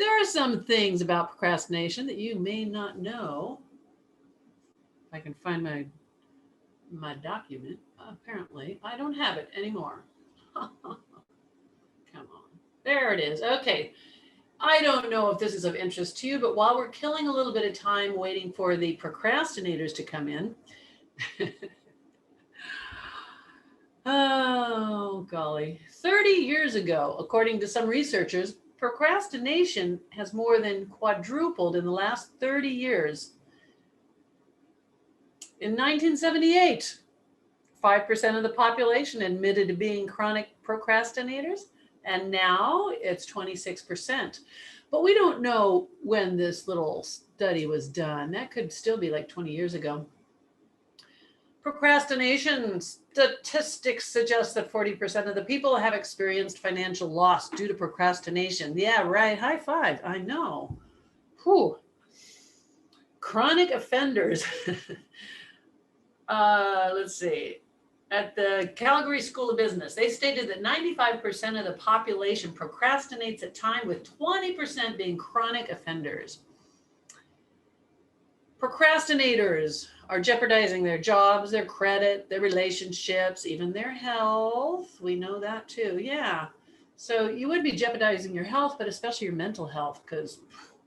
There are some things about procrastination that you may not know. If I can find my document, apparently I don't have it anymore. Come on. There it is. Okay. I don't know if this is of interest to you, but while we're killing a little bit of time waiting for the procrastinators to come in, oh, golly. 30 years ago, according to some researchers, procrastination has more than quadrupled in the last 30 years. In 1978, 5% of the population admitted to being chronic procrastinators, and now it's 26%. But we don't know when this little study was done. That could still be like 20 years ago. Procrastination statistics suggest that 40% of the people have experienced financial loss due to procrastination. Yeah, right. High five. I know. Whew. Chronic offenders. Let's see. At the Calgary School of Business, they stated that 95% of the population procrastinates at time, with 20% being chronic offenders. Procrastinators are jeopardizing their jobs, their credit, their relationships, even their health. We know that too. Yeah. So you would be jeopardizing your health, but especially your mental health, because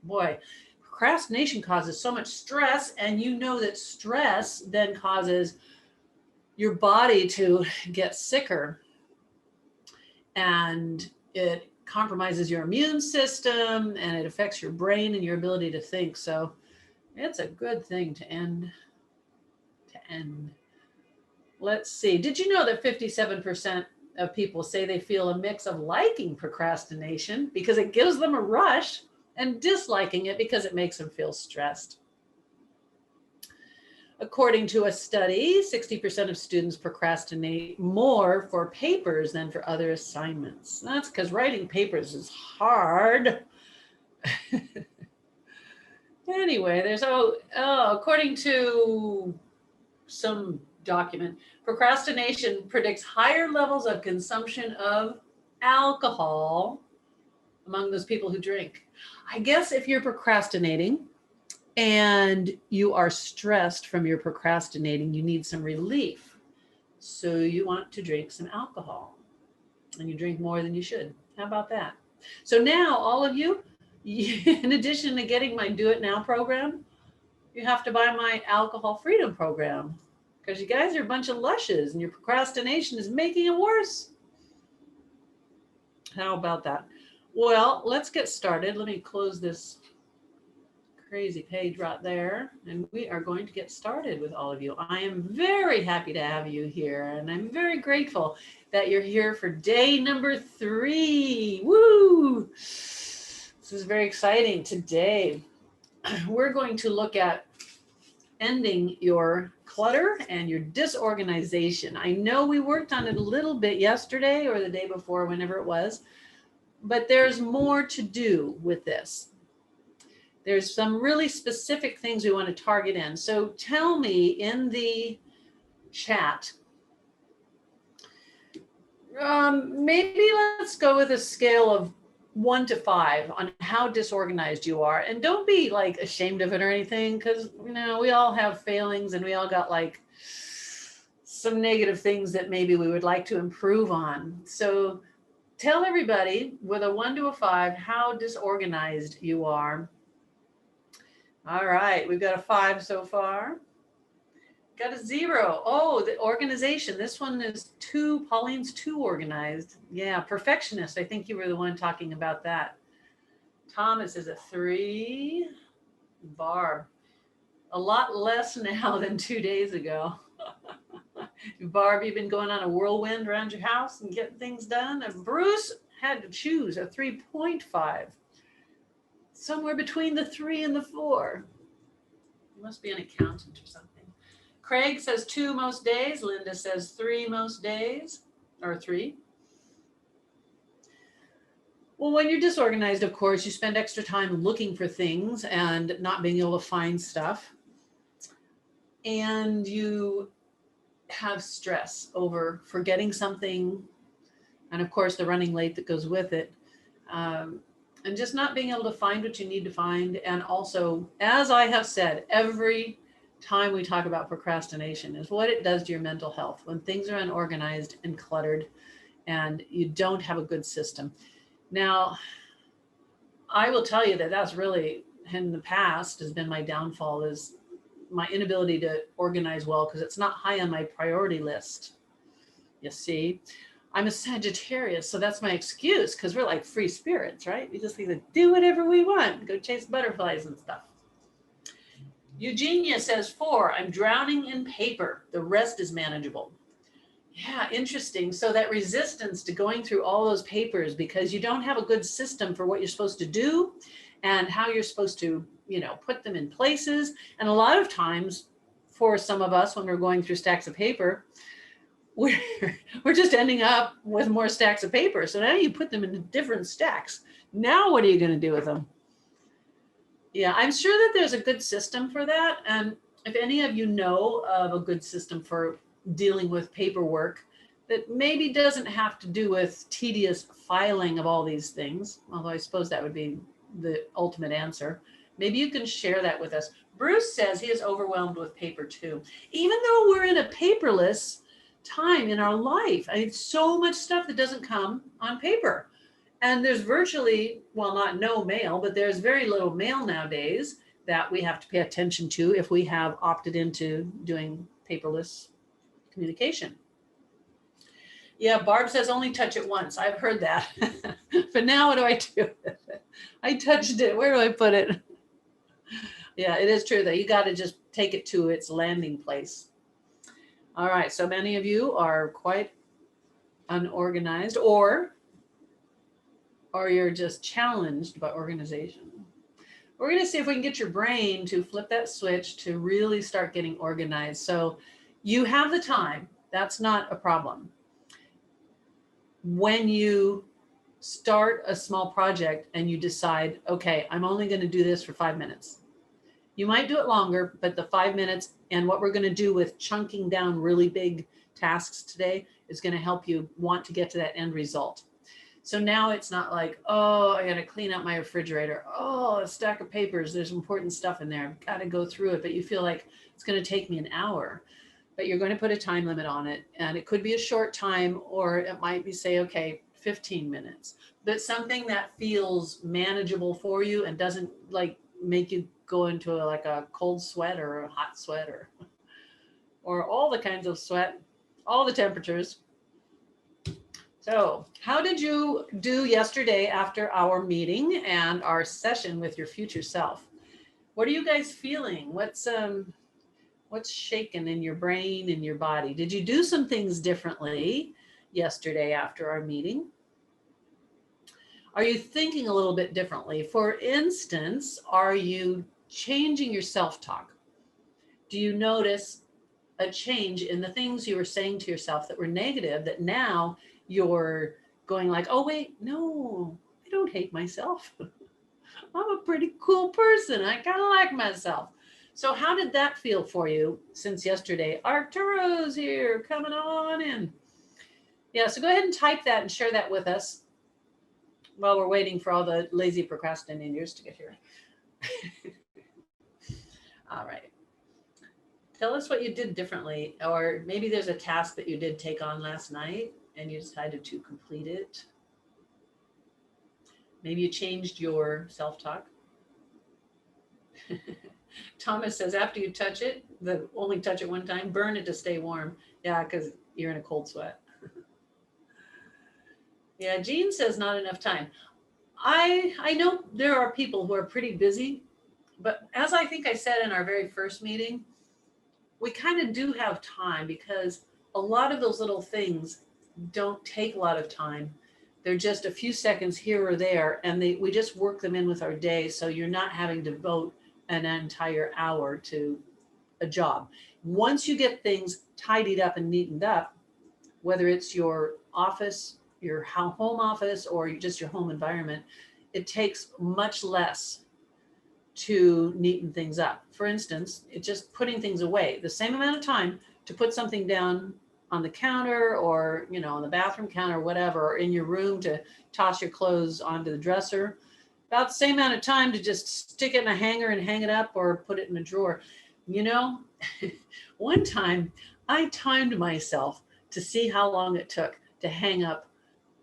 boy, procrastination causes so much stress, and you know that stress then causes your body to get sicker, and it compromises your immune system, and it affects your brain and your ability to think. So it's a good thing to end. Let's see. Did you know that 57% of people say they feel a mix of liking procrastination because it gives them a rush, and disliking it because it makes them feel stressed? According to a study, 60% of students procrastinate more for papers than for other assignments. That's because writing papers is hard. Anyway, there's according to some document, procrastination predicts higher levels of consumption of alcohol among those people who drink. I guess if you're procrastinating and you are stressed from your procrastinating, you need some relief. So you want to drink some alcohol, and you drink more than you should. How about that? So now all of you, in addition to getting my Do It Now program, you have to buy my Alcohol Freedom program, because you guys are a bunch of lushes and your procrastination is making it worse. How about that? Well, let's get started. Let me close this crazy page right there, and we are going to get started with all of you. I am very happy to have you here, and I'm very grateful that you're here for day number 3. Woo! This is very exciting. Today, we're going to look at ending your clutter and your disorganization. I know we worked on it a little bit yesterday or the day before, whenever it was, but there's more to do with this. There's some really specific things we want to target in. So tell me in the chat, maybe let's go with a scale of 1 to 5 on how disorganized you are. And don't be like ashamed of it or anything, because we all have failings, and we all got like some negative things that maybe we would like to improve on. So tell everybody with a 1 to a 5 how disorganized you are. All right, we've got a 5 so far. Got a 0. Oh, the organization. This one is 2. Pauline's too organized. Yeah, perfectionist. I think you were the one talking about that. Thomas is a 3. Barb, a lot less now than 2 days ago. Barb, you've been going on a whirlwind around your house and getting things done. And Bruce had to choose a 3.5. Somewhere between the 3 and the 4. You must be an accountant or something. Craig says 2 most days. Linda says 3 most days, or 3. Well, when you're disorganized, of course, you spend extra time looking for things and not being able to find stuff. And you have stress over forgetting something. And of course, the running late that goes with it. and just not being able to find what you need to find. And also, as I have said, every time we talk about procrastination is what it does to your mental health when things are unorganized and cluttered and you don't have a good system. Now, I will tell you that that's really in the past has been my downfall, is my inability to organize well because it's not high on my priority list. You see, I'm a Sagittarius, so that's my excuse, because we're like free spirits, right? We just need to do whatever we want, go chase butterflies and stuff. Eugenia says 4, I'm drowning in paper. The rest is manageable. Yeah, interesting. So that resistance to going through all those papers because you don't have a good system for what you're supposed to do and how you're supposed to, put them in places. And a lot of times for some of us, when we're going through stacks of paper, we're just ending up with more stacks of paper. So now you put them in different stacks. Now what are you going to do with them? Yeah, I'm sure that there's a good system for that. And if any of you know of a good system for dealing with paperwork that maybe doesn't have to do with tedious filing of all these things, although I suppose that would be the ultimate answer, maybe you can share that with us. Bruce says he is overwhelmed with paper too. Even though we're in a paperless time in our life, I mean, so much stuff that doesn't come on paper. And there's virtually, well, not no mail, but there's very little mail nowadays that we have to pay attention to if we have opted into doing paperless communication. Yeah, Barb says only touch it once. I've heard that. But now what do I do? I touched it. Where do I put it? Yeah, it is true though. You got to just take it to its landing place. All right. So many of you are quite unorganized or you're just challenged by organization. We're going to see if we can get your brain to flip that switch to really start getting organized. So you have the time. That's not a problem. When you start a small project and you decide, okay, I'm only going to do this for 5 minutes. You might do it longer, but the 5 minutes and what we're going to do with chunking down really big tasks today is going to help you want to get to that end result. So now it's not like, oh, I got to clean out my refrigerator. Oh, a stack of papers. There's important stuff in there. I've got to go through it. But you feel like it's going to take me an hour. But you're going to put a time limit on it. And it could be a short time, or it might be say, okay, 15 minutes. But something that feels manageable for you and doesn't like make you go into a cold sweat or a hot sweat or all the kinds of sweat, all the temperatures. So how did you do yesterday after our meeting and our session with your future self? What are you guys feeling? What's shaking in your brain and your body? Did you do some things differently yesterday after our meeting? Are you thinking a little bit differently? For instance, are you changing your self-talk? Do you notice a change in the things you were saying to yourself that were negative that now you're going like, oh, wait, no, I don't hate myself. I'm a pretty cool person. I kind of like myself. So how did that feel for you since yesterday? Arturo's here, coming on in. Yeah, so go ahead and type that and share that with us while we're waiting for all the lazy procrastinators to get here. All right. Tell us what you did differently, or maybe there's a task that you did take on last night and you decided to complete it. Maybe you changed your self-talk. Thomas says, after you touch it, only touch it one time, burn it to stay warm. Yeah, because you're in a cold sweat. Yeah, Jean says not enough time. I know there are people who are pretty busy, but as I think I said in our very first meeting, we kind of do have time because a lot of those little things don't take a lot of time. They're just a few seconds here or there, and we just work them in with our day. So you're not having to devote an entire hour to a job. Once you get things tidied up and neatened up, whether it's your office, your home office, or just your home environment, it takes much less to neaten things up. For instance, it's just putting things away. The same amount of time to put something down on the counter or, on the bathroom counter, or whatever, or in your room to toss your clothes onto the dresser about the same amount of time to just stick it in a hanger and hang it up or put it in a drawer. You know, one time I timed myself to see how long it took to hang up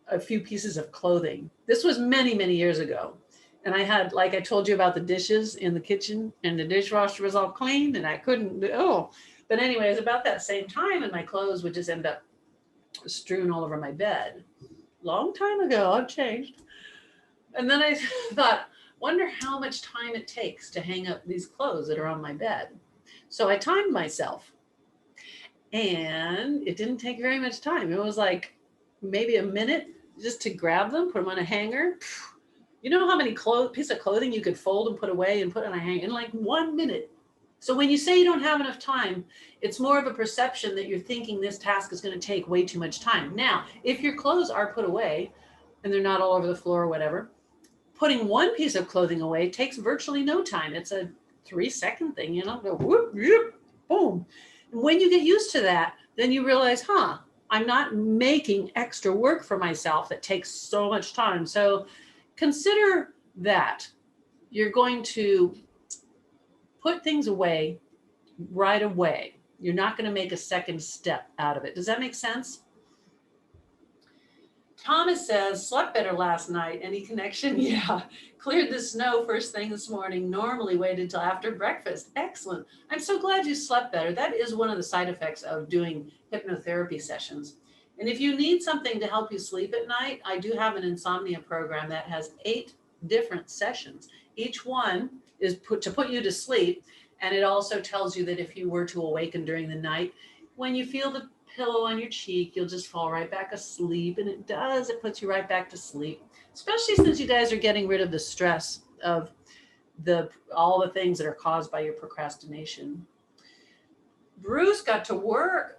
a few pieces of clothing. This was many, many years ago. And I had, like I told you about the dishes in the kitchen, and the dishwasher was all clean and I couldn't, but anyway, it was about that same time and my clothes would just end up strewn all over my bed. Long time ago, I've changed. And then I thought, wonder how much time it takes to hang up these clothes that are on my bed. So I timed myself, and it didn't take very much time. It was like maybe a minute just to grab them, put them on a hanger. You know how many piece of clothing you could fold and put away and put on a hanger in like 1 minute. So when you say you don't have enough time, it's more of a perception that you're thinking this task is going to take way too much time. Now, if your clothes are put away and they're not all over the floor or whatever, putting one piece of clothing away takes virtually no time. It's a 3-second thing, you know, whoop, whoop, boom. And when you get used to that, then you realize, I'm not making extra work for myself that takes so much time. So consider that you're going to put things away right away. You're not going to make a second step out of it. Does that make sense? Thomas says, slept better last night. Any connection? Yeah. Cleared the snow first thing this morning. Normally waited till after breakfast. Excellent. I'm so glad you slept better. That is one of the side effects of doing hypnotherapy sessions. And if you need something to help you sleep at night, I do have an insomnia program that has 8 different sessions. Each one is to put you to sleep. And it also tells you that if you were to awaken during the night, when you feel the pillow on your cheek, you'll just fall right back asleep. And it puts you right back to sleep, especially since you guys are getting rid of the stress of all the things that are caused by your procrastination. Bruce got to work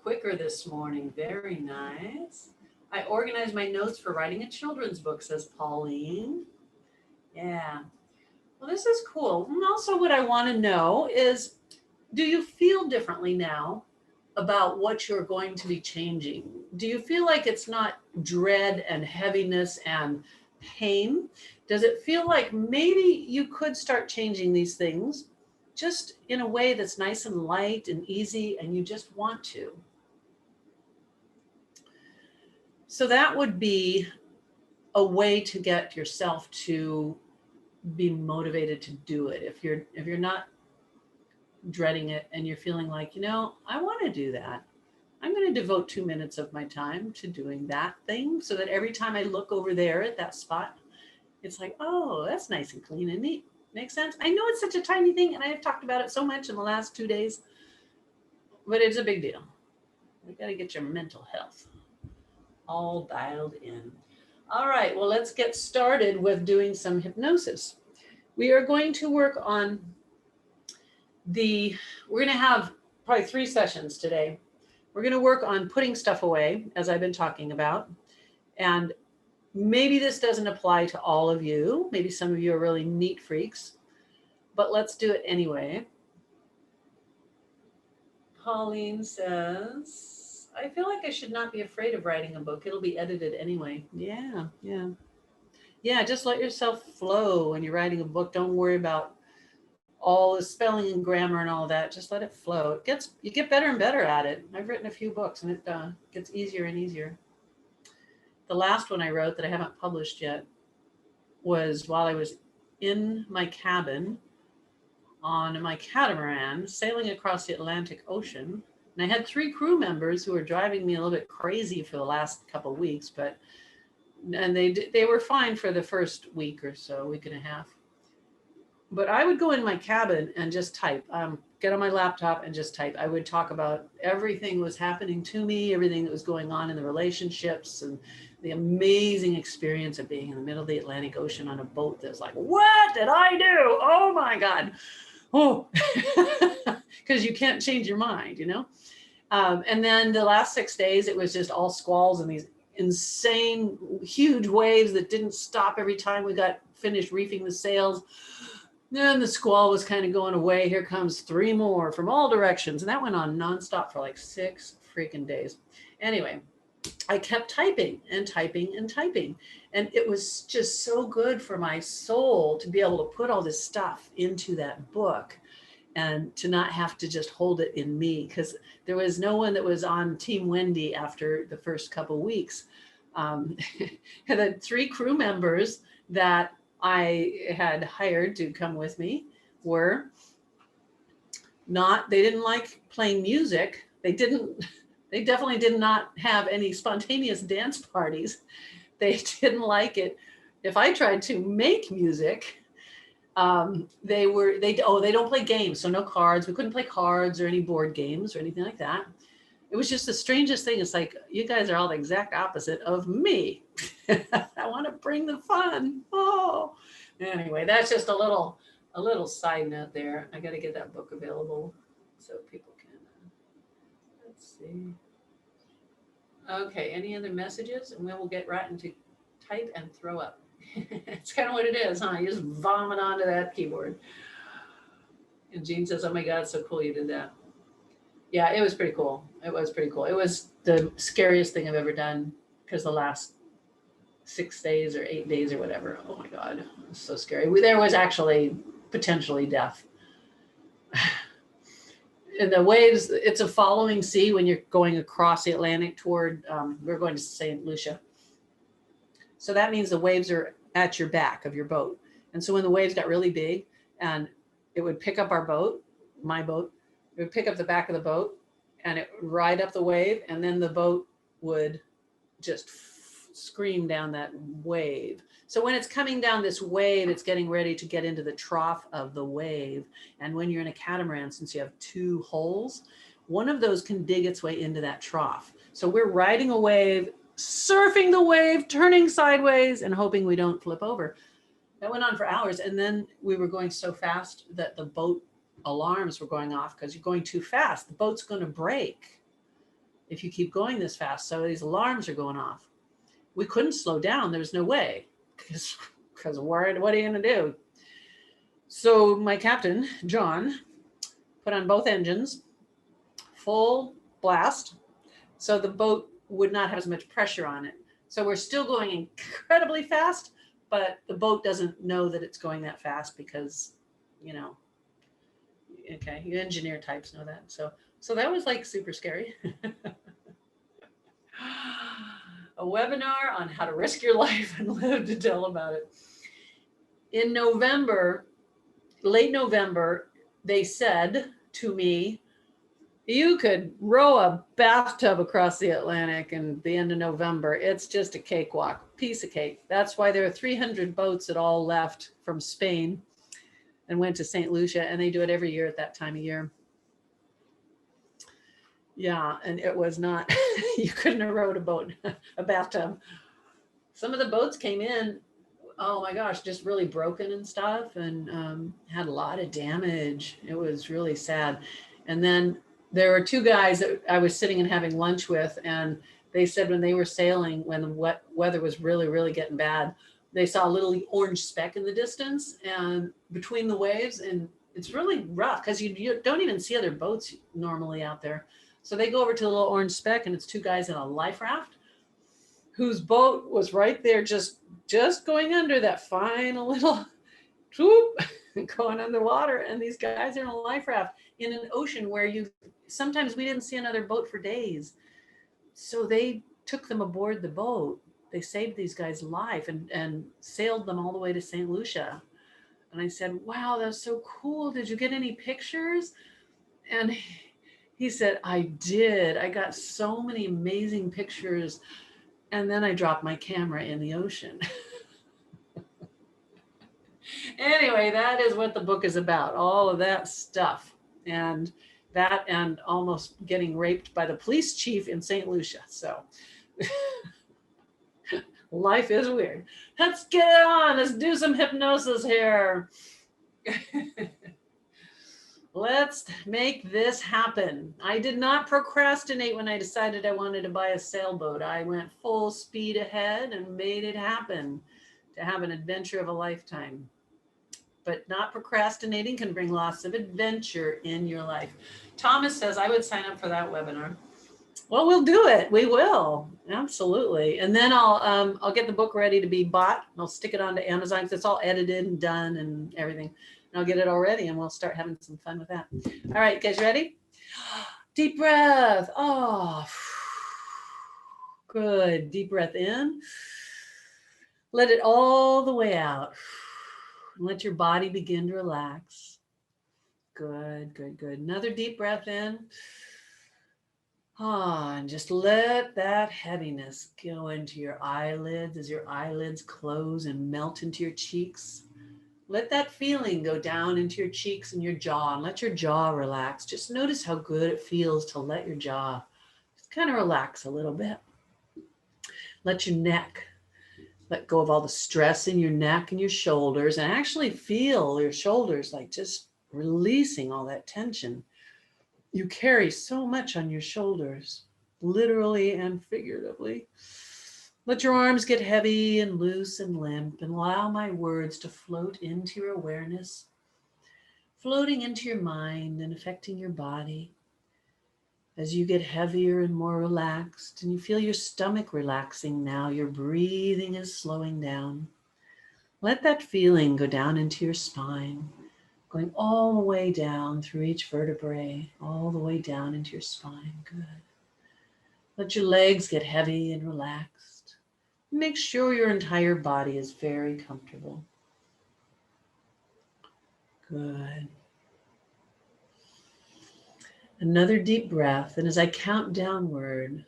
quicker this morning. Very nice. I organized my notes for writing a children's book, says Pauline. Yeah. Well, this is cool. And also what I want to know is, do you feel differently now about what you're going to be changing? Do you feel like it's not dread and heaviness and pain? Does it feel like maybe you could start changing these things just in a way that's nice and light and easy, and you just want to? So that would be a way to get yourself to be motivated to do it. If you're not dreading it and you're feeling like, I want to do that, I'm going to devote 2 minutes of my time to doing that thing, so that every time I look over there at that spot, it's like, oh, that's nice and clean and neat. Makes sense? I know it's such a tiny thing, and I have talked about it so much in the last 2 days, but it's a big deal. We got to get your mental health all dialed in. All right, well, let's get started with doing some hypnosis. We are going to work on we're going to have probably 3 sessions today. We're going to work on putting stuff away, as I've been talking about. And maybe this doesn't apply to all of you. Maybe some of you are really neat freaks, but let's do it anyway. Pauline says, I feel like I should not be afraid of writing a book. It'll be edited anyway. Yeah. Just let yourself flow when you're writing a book. Don't worry about all the spelling and grammar and all that. Just let it flow. You get better and better at it. I've written a few books, and it gets easier and easier. The last one I wrote that I haven't published yet was while I was in my cabin on my catamaran sailing across the Atlantic Ocean. And I had 3 crew members who were driving me a little bit crazy for the last couple of weeks, and they were fine for the first week or so, week and a half. But I would go in my cabin and just type, get on my laptop and just type. I would talk about everything that was happening to me, everything that was going on in the relationships, and the amazing experience of being in the middle of the Atlantic Ocean on a boat that's like, what did I do? Oh my God. Oh, because you can't change your mind, And then the last 6 days, it was just all squalls and these insane, huge waves that didn't stop every time we got finished reefing the sails. Then the squall was kind of going away. Here comes 3 more from all directions. And that went on nonstop for like 6 freaking days. Anyway, I kept typing and typing and typing. And it was just so good for my soul to be able to put all this stuff into that book and to not have to just hold it in me, because there was no one that was on Team Wendi after the first couple weeks. And the 3 crew members that I had hired to come with me were not, they didn't like playing music. They definitely did not have any spontaneous dance parties. They didn't like it if I tried to make music. They don't play games, so no cards. We couldn't play cards or any board games or anything like that. It was just the strangest thing. It's like, you guys are all the exact opposite of me. I want to bring the fun. Oh, anyway, that's just a little side note there. I got to get that book available so people can. Let's see. Okay, any other messages? And then we'll get right into type and throw up. It's kind of what it is, huh? You just vomit onto that keyboard. And Jean says, oh my God, so cool you did that. Yeah, it was pretty cool. It was pretty cool. It was the scariest thing I've ever done, because the last 6 days or 8 days or whatever, oh my God, it was so scary. There was actually potentially death. And the waves, it's a following sea when you're going across the Atlantic toward, we're going to St. Lucia. So that means the waves are at your back of your boat. And so when the waves got really big, and it would pick up our boat, my boat, it would pick up the back of the boat and it would ride up the wave, and then the boat would just scream down that wave. So when it's coming down this wave, it's getting ready to get into the trough of the wave. And when you're in a catamaran, since you have 2 holes, one of those can dig its way into that trough. So we're riding a wave, surfing the wave, turning sideways, and hoping we don't flip over. That went on for hours. And then we were going so fast that the boat alarms were going off, because you're going too fast. The boat's going to break if you keep going this fast. So these alarms are going off. We couldn't slow down. There's no way, because what are you going to do? So my captain, John, put on both engines, full blast, so the boat would not have as much pressure on it. So we're still going incredibly fast, but the boat doesn't know that it's going that fast, because, you know, okay, you engineer types know that. So that was like super scary. A webinar on how to risk your life and live to tell about it. In November, late November, they said to me, you could row a bathtub across the Atlantic in the end of November. It's just a cakewalk, piece of cake. That's why there are 300 boats that all left from Spain and went to St. Lucia, and they do it every year at that time of year. Yeah, and it was not, you couldn't have rowed a boat, a bathtub. Some of the boats came in, oh my gosh, just really broken and stuff, and had a lot of damage. It was really sad. And then there were 2 guys that I was sitting and having lunch with, and they said when they were sailing, when the weather was really, really getting bad, they saw a little orange speck in the distance and between the waves, and it's really rough because you don't even see other boats normally out there. So they go over to the little orange speck, and it's 2 guys in a life raft whose boat was right there, just going under that final little whoop, going underwater. And these guys are in a life raft in an ocean where sometimes we didn't see another boat for days. So they took them aboard the boat. They saved these guys' life and sailed them all the way to St. Lucia. And I said, wow, that's so cool. Did you get any pictures? And he said, I did. I got so many amazing pictures. And then I dropped my camera in the ocean. Anyway, that is what the book is about. All of that stuff. And that, and almost getting raped by the police chief in St. Lucia. So life is weird. Let's get on. Let's do some hypnosis here. Let's make this happen. I did not procrastinate when I decided I wanted to buy a sailboat. I went full speed ahead and made it happen to have an adventure of a lifetime. But not procrastinating can bring lots of adventure in your life. Thomas says, I would sign up for that webinar. Well, we'll do it. We will. Absolutely. And then I'll get the book ready to be bought. I'll stick it onto Amazon because it's all edited and done and everything. And I'll get it all ready and we'll start having some fun with that. All right, guys, ready? Deep breath. Oh, good. Deep breath in. Let it all the way out. Let your body begin to relax. Good, good, good. Another deep breath in. And just let that heaviness go into your eyelids as your eyelids close and melt into your cheeks. Let that feeling go down into your cheeks and your jaw, and let your jaw relax. Just notice how good it feels to let your jaw just kind of relax a little bit. Let your neck let go of all the stress in your neck and your shoulders, and actually feel your shoulders like just releasing all that tension. You carry so much on your shoulders, literally and figuratively. Let your arms get heavy and loose and limp, and allow my words to float into your awareness, floating into your mind and affecting your body. As you get heavier and more relaxed, and you feel your stomach relaxing now, your breathing is slowing down. Let that feeling go down into your spine, going all the way down through each vertebrae, all the way down into your spine. Good. Let your legs get heavy and relaxed. Make sure your entire body is very comfortable. Good. Another deep breath, and as I count downward,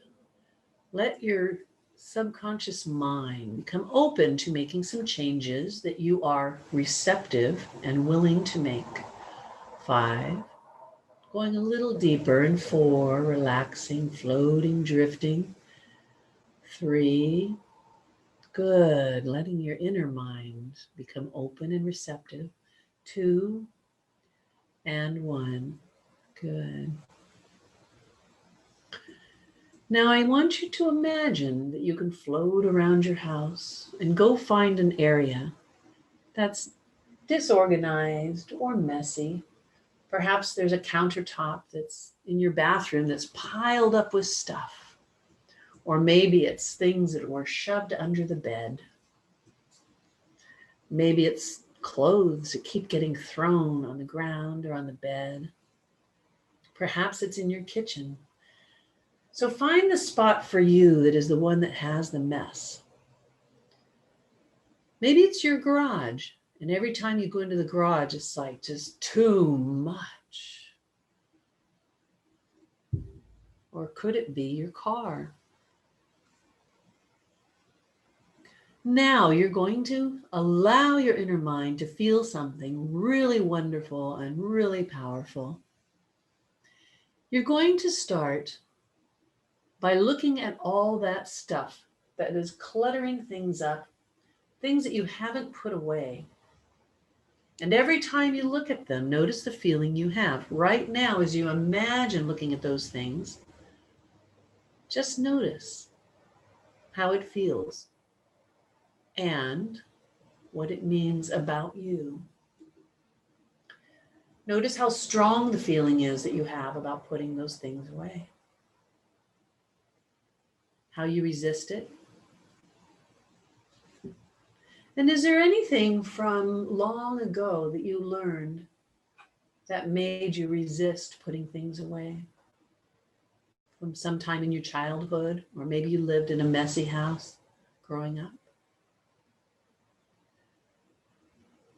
let your subconscious mind become open to making some changes that you are receptive and willing to make. 5, going a little deeper in 4, relaxing, floating, drifting. 3, good, letting your inner mind become open and receptive. 2, and 1, good. Now I want you to imagine that you can float around your house and go find an area that's disorganized or messy. Perhaps there's a countertop that's in your bathroom that's piled up with stuff. Or maybe it's things that were shoved under the bed. Maybe it's clothes that keep getting thrown on the ground or on the bed. Perhaps it's in your kitchen. So find the spot for you that is the one that has the mess. Maybe it's your garage, and every time you go into the garage, it's like just too much. Or could it be your car? Now you're going to allow your inner mind to feel something really wonderful and really powerful. You're going to start by looking at all that stuff that is cluttering things up, things that you haven't put away. And every time you look at them, notice the feeling you have. Right now, as you imagine looking at those things, just notice how it feels and what it means about you. Notice how strong the feeling is that you have about putting those things away. How you resist it. And is there anything from long ago that you learned that made you resist putting things away? From some time in your childhood, or maybe you lived in a messy house growing up.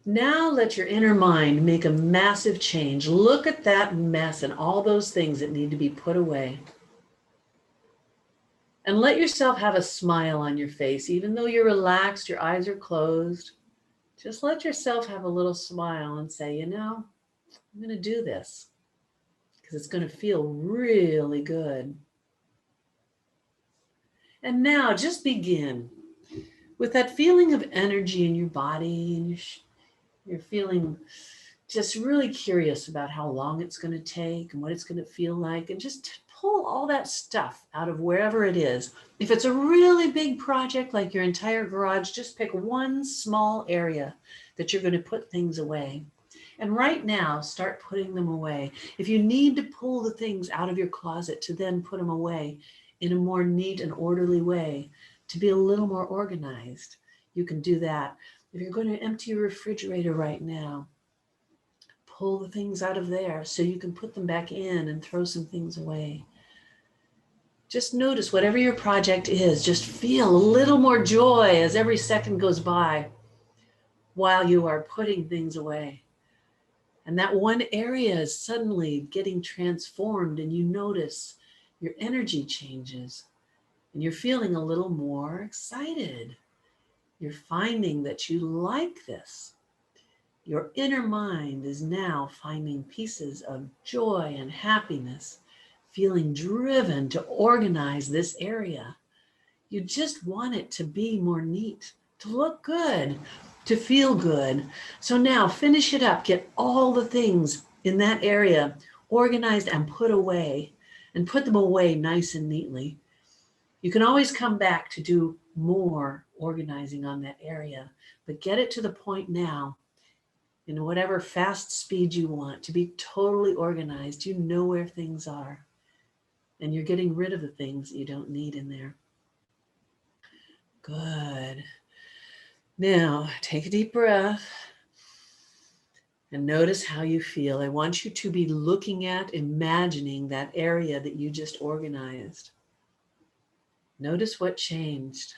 Now let your inner mind make a massive change. Look at that mess and all those things that need to be put away. And let yourself have a smile on your face. Even though you're relaxed, your eyes are closed, just let yourself have a little smile and say, you know, I'm going to do this because it's going to feel really good. And now just begin with that feeling of energy in your body, and you're feeling just really curious about how long it's going to take and what it's going to feel like, and just pull all that stuff out of wherever it is. If it's a really big project like your entire garage, just pick one small area that you're going to put things away. And right now, start putting them away. If you need to pull the things out of your closet to then put them away in a more neat and orderly way, to be a little more organized, you can do that. If you're going to empty your refrigerator right now, pull the things out of there so you can put them back in and throw some things away. Just notice whatever your project is, just feel a little more joy as every second goes by while you are putting things away. And that one area is suddenly getting transformed, and you notice your energy changes and you're feeling a little more excited. You're finding that you like this. Your inner mind is now finding pieces of joy and happiness, feeling driven to organize this area. You just want it to be more neat, to look good, to feel good. So now finish it up. Get all the things in that area organized and put away, and put them away nice and neatly. You can always come back to do more organizing on that area, but get it to the point now, in whatever fast speed you want, to be totally organized. You know where things are, and you're getting rid of the things that you don't need in there. Good. Now, take a deep breath and notice how you feel. I want you to be looking at, imagining that area that you just organized. Notice what changed.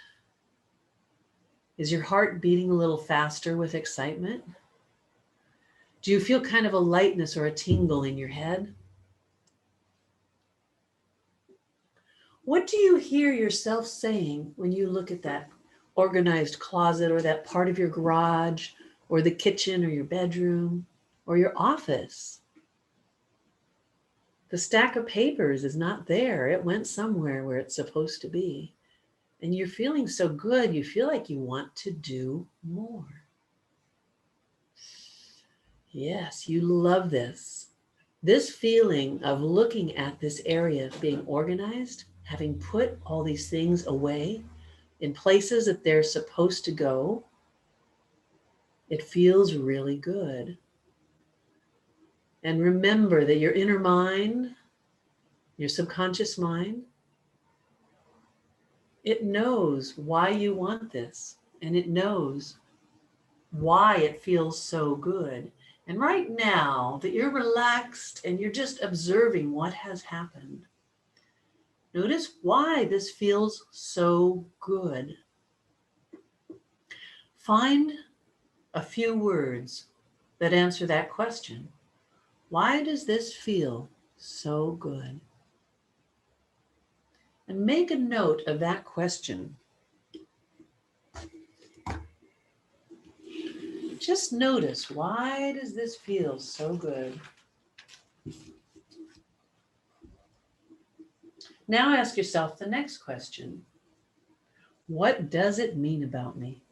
Is your heart beating a little faster with excitement? Do you feel kind of a lightness or a tingle in your head? What do you hear yourself saying when you look at that organized closet, or that part of your garage, or the kitchen, or your bedroom, or your office? The stack of papers is not there. It went somewhere where it's supposed to be. And you're feeling so good, you feel like you want to do more. Yes, you love this. This feeling of looking at this area being organized, having put all these things away in places that they're supposed to go, it feels really good. And remember that your inner mind, your subconscious mind, it knows why you want this, and it knows why it feels so good. And right now that you're relaxed and you're just observing what has happened, notice why this feels so good. Find a few words that answer that question. Why does this feel so good? And make a note of that question. Just notice, why does this feel so good? Now ask yourself the next question. What does it mean about me?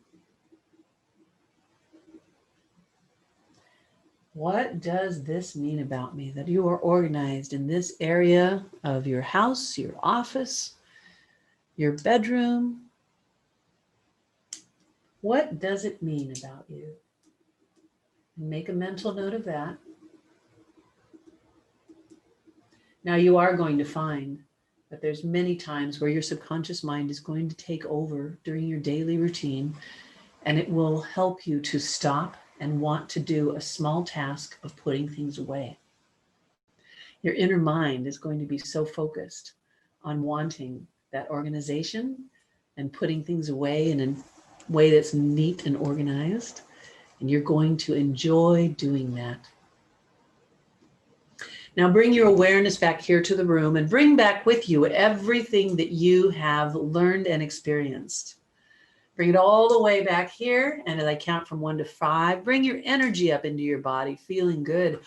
What does this mean about me, that you are organized in this area of your house, your office, your bedroom? What does it mean about you? Make a mental note of that. Now you are going to find that there's many times where your subconscious mind is going to take over during your daily routine, and it will help you to stop and want to do a small task of putting things away. Your inner mind is going to be so focused on wanting that organization and putting things away in a way that's neat and organized, and you're going to enjoy doing that. Now bring your awareness back here to the room, and bring back with you everything that you have learned and experienced. Bring it all the way back here, and as I count from 1 to 5, bring your energy up into your body, feeling good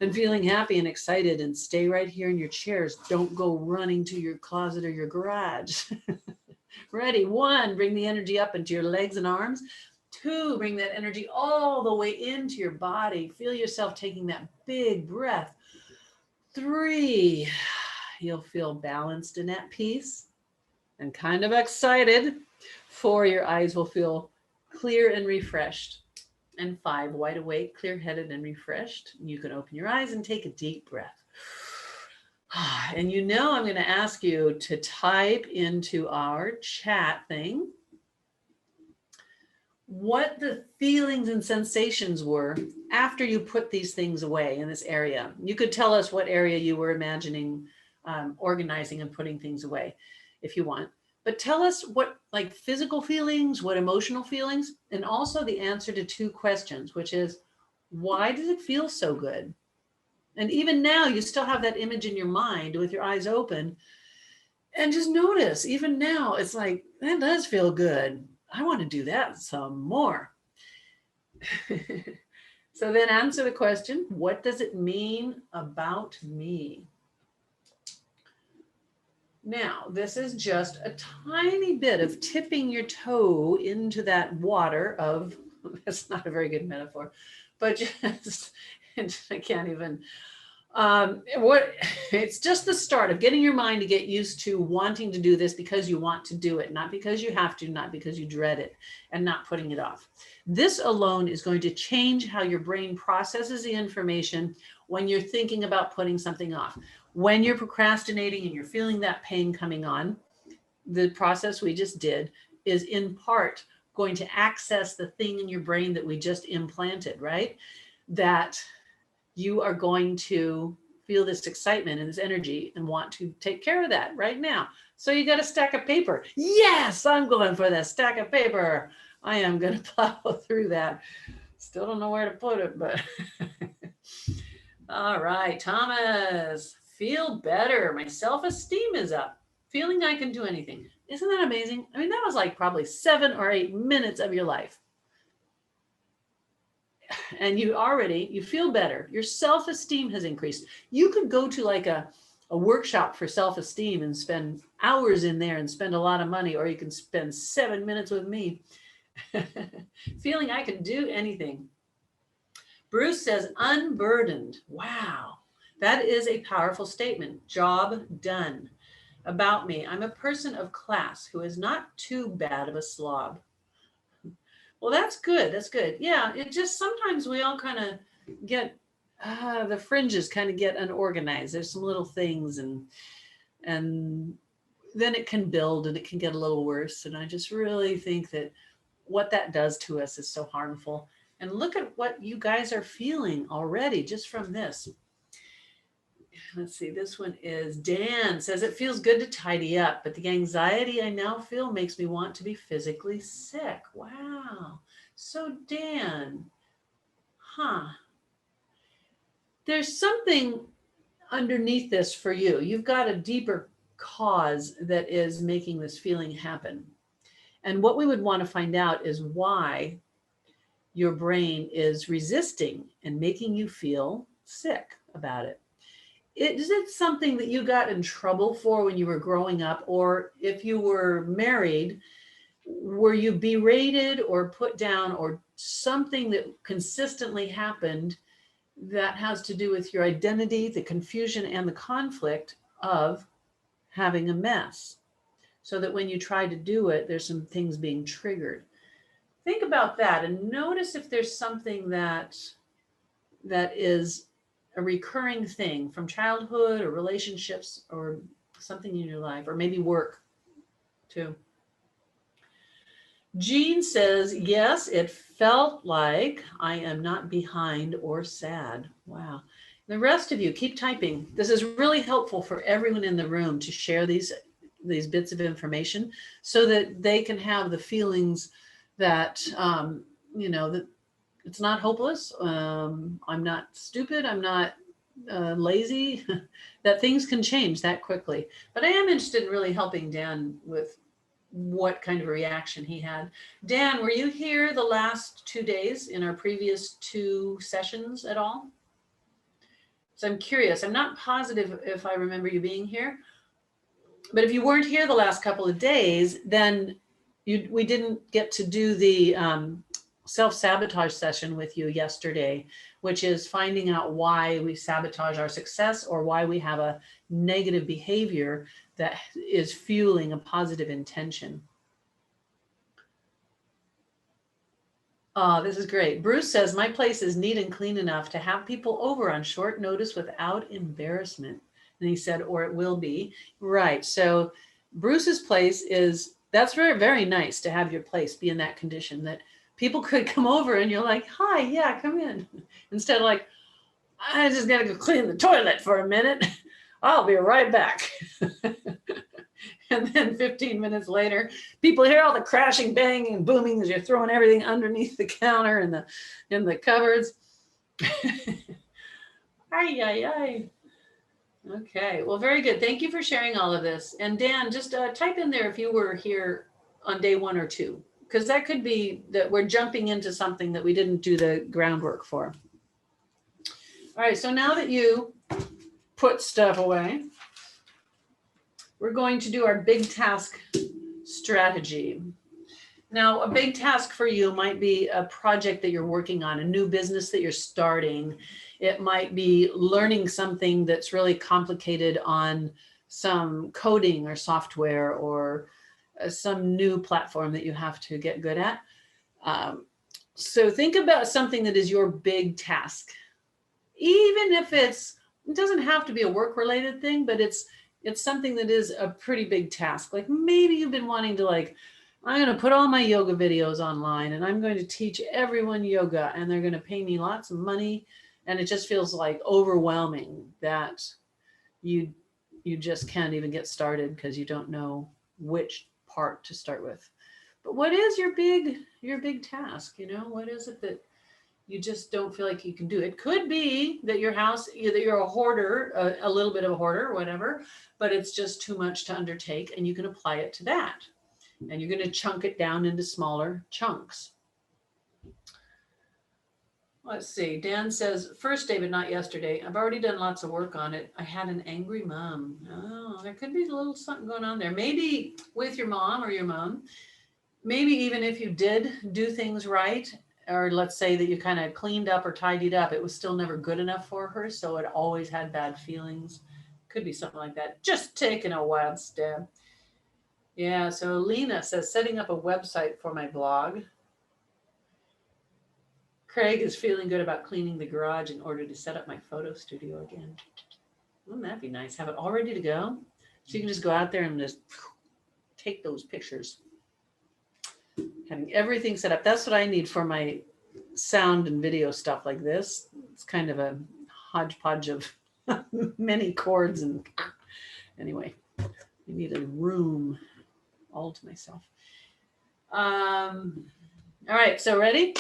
and feeling happy and excited, and stay right here in your chairs. Don't go running to your closet or your garage. Ready? 1, bring the energy up into your legs and arms. 2, bring that energy all the way into your body. Feel yourself taking that big breath. 3, you'll feel balanced and at peace and kind of excited. 4, your eyes will feel clear and refreshed. And 5, wide awake, clear-headed, and refreshed. You can open your eyes and take a deep breath. And you know I'm going to ask you to type into our chat thing what the feelings and sensations were after you put these things away in this area. You could tell us what area you were imagining organizing and putting things away if you want. But tell us what, like, physical feelings, what emotional feelings, and also the answer to 2 questions, which is, why does it feel so good? And even now, you still have that image in your mind with your eyes open. And just notice, even now, it's like, that does feel good. I want to do that some more. So then answer the question, what does it mean about me? Now, this is just a tiny bit of tipping your toe into that water of, that's not a very good metaphor, but just, I can't even, it's just the start of getting your mind to get used to wanting to do this because you want to do it, not because you have to, not because you dread it, and not putting it off. This alone is going to change how your brain processes the information when you're thinking about putting something off. When you're procrastinating and you're feeling that pain coming on, the process we just did is in part going to access the thing in your brain that we just implanted, right? That you are going to feel this excitement and this energy and want to take care of that right now. So you got a stack of paper. Yes, I'm going for that stack of paper. I am going to plow through that. Still don't know where to put it, but all right, Thomas, feel better. My self-esteem is up. Feeling I can do anything. Isn't that amazing? I mean, that was like probably 7 or 8 minutes of your life. And you feel better. Your self-esteem has increased. You could go to like a workshop for self-esteem and spend hours in there and spend a lot of money, or you can spend 7 minutes with me. Feeling I can do anything. Bruce says, unburdened. Wow, that is a powerful statement. Job done. About me, I'm a person of class who is not too bad of a slob. Well, that's good. That's good. Yeah, it just sometimes we all kind of get the fringes kind of get unorganized. There's some little things, and then it can build and it can get a little worse. And I just really think that what that does to us is so harmful. And look at what you guys are feeling already just from this. Let's see, this one is Dan says, it feels good to tidy up, but the anxiety I now feel makes me want to be physically sick. Wow. So Dan, there's something underneath this for you. You've got a deeper cause that is making this feeling happen. And what we would want to find out is why your brain is resisting and making you feel sick about it. Is it something that you got in trouble for when you were growing up? Or if you were married, were you berated or put down, or something that consistently happened that has to do with your identity, the confusion, and the conflict of having a mess? So that when you try to do it, there's some things being triggered. Think about that and notice if there's something that is a recurring thing from childhood or relationships or something in your life, or maybe work too. Jean says, yes, it felt like I am not behind or sad. Wow. The rest of you keep typing. This is really helpful for everyone in the room to share these bits of information so that they can have the feelings that, that it's not hopeless. I'm not stupid. I'm not lazy, that things can change that quickly. But I am interested in really helping Dan with what kind of a reaction he had. Dan, were you here the last 2 days in our previous 2 sessions at all? So I'm curious. I'm not positive if I remember you being here. But if you weren't here the last couple of days, then we didn't get to do the self-sabotage session with you yesterday, which is finding out why we sabotage our success or why we have a negative behavior that is fueling a positive intention. Oh, this is great. Bruce says, my place is neat and clean enough to have people over on short notice without embarrassment. And he said, or it will be. Right. So Bruce's place is, that's very, very nice to have your place be in that condition that people could come over and you're like, hi, yeah, come in. Instead of like, I just got to go clean the toilet for a minute. I'll be right back. And then 15 minutes later, people hear all the crashing, banging, and booming as you're throwing everything underneath the counter and the cupboards. Ay, ay, ay. Okay, well, very good. Thank you for sharing all of this. And Dan, just type in there if you were here on day 1 or 2, because that could be that we're jumping into something that we didn't do the groundwork for. All right, so now that you put stuff away, we're going to do our big task strategy. Now, a big task for you might be a project that you're working on, a new business that you're starting. It might be learning something that's really complicated on some coding or software or some new platform that you have to get good at. So think about something that is your big task. Even if it doesn't have to be a work-related thing, but it's something that is a pretty big task. Like maybe you've been wanting to I'm going to put all my yoga videos online and I'm going to teach everyone yoga and they're going to pay me lots of money. And it just feels like overwhelming that you just can't even get started because you don't know which part to start with. But what is your big task? What is it that you just don't feel like you can do? It could be that your house, either you're a hoarder, a little bit of a hoarder or whatever, but it's just too much to undertake and you can apply it to that. And you're going to chunk it down into smaller chunks. Let's see. Dan says, first day, but not yesterday. I've already done lots of work on it. I had an angry mom. Oh, there could be a little something going on there. Maybe with your mom or your mom. Maybe even if you did do things right, or let's say that you kind of cleaned up or tidied up, it was still never good enough for her. So it always had bad feelings. Could be something like that. Just taking a wild stab. Yeah, so Lena says, setting up a website for my blog. Craig is feeling good about cleaning the garage in order to set up my photo studio again. Wouldn't that be nice? Have it all ready to go? So you can just go out there and just take those pictures. Having everything set up. That's what I need for my sound and video stuff like this. It's kind of a hodgepodge of many cords. And anyway, I need a room all to myself. All right, so ready?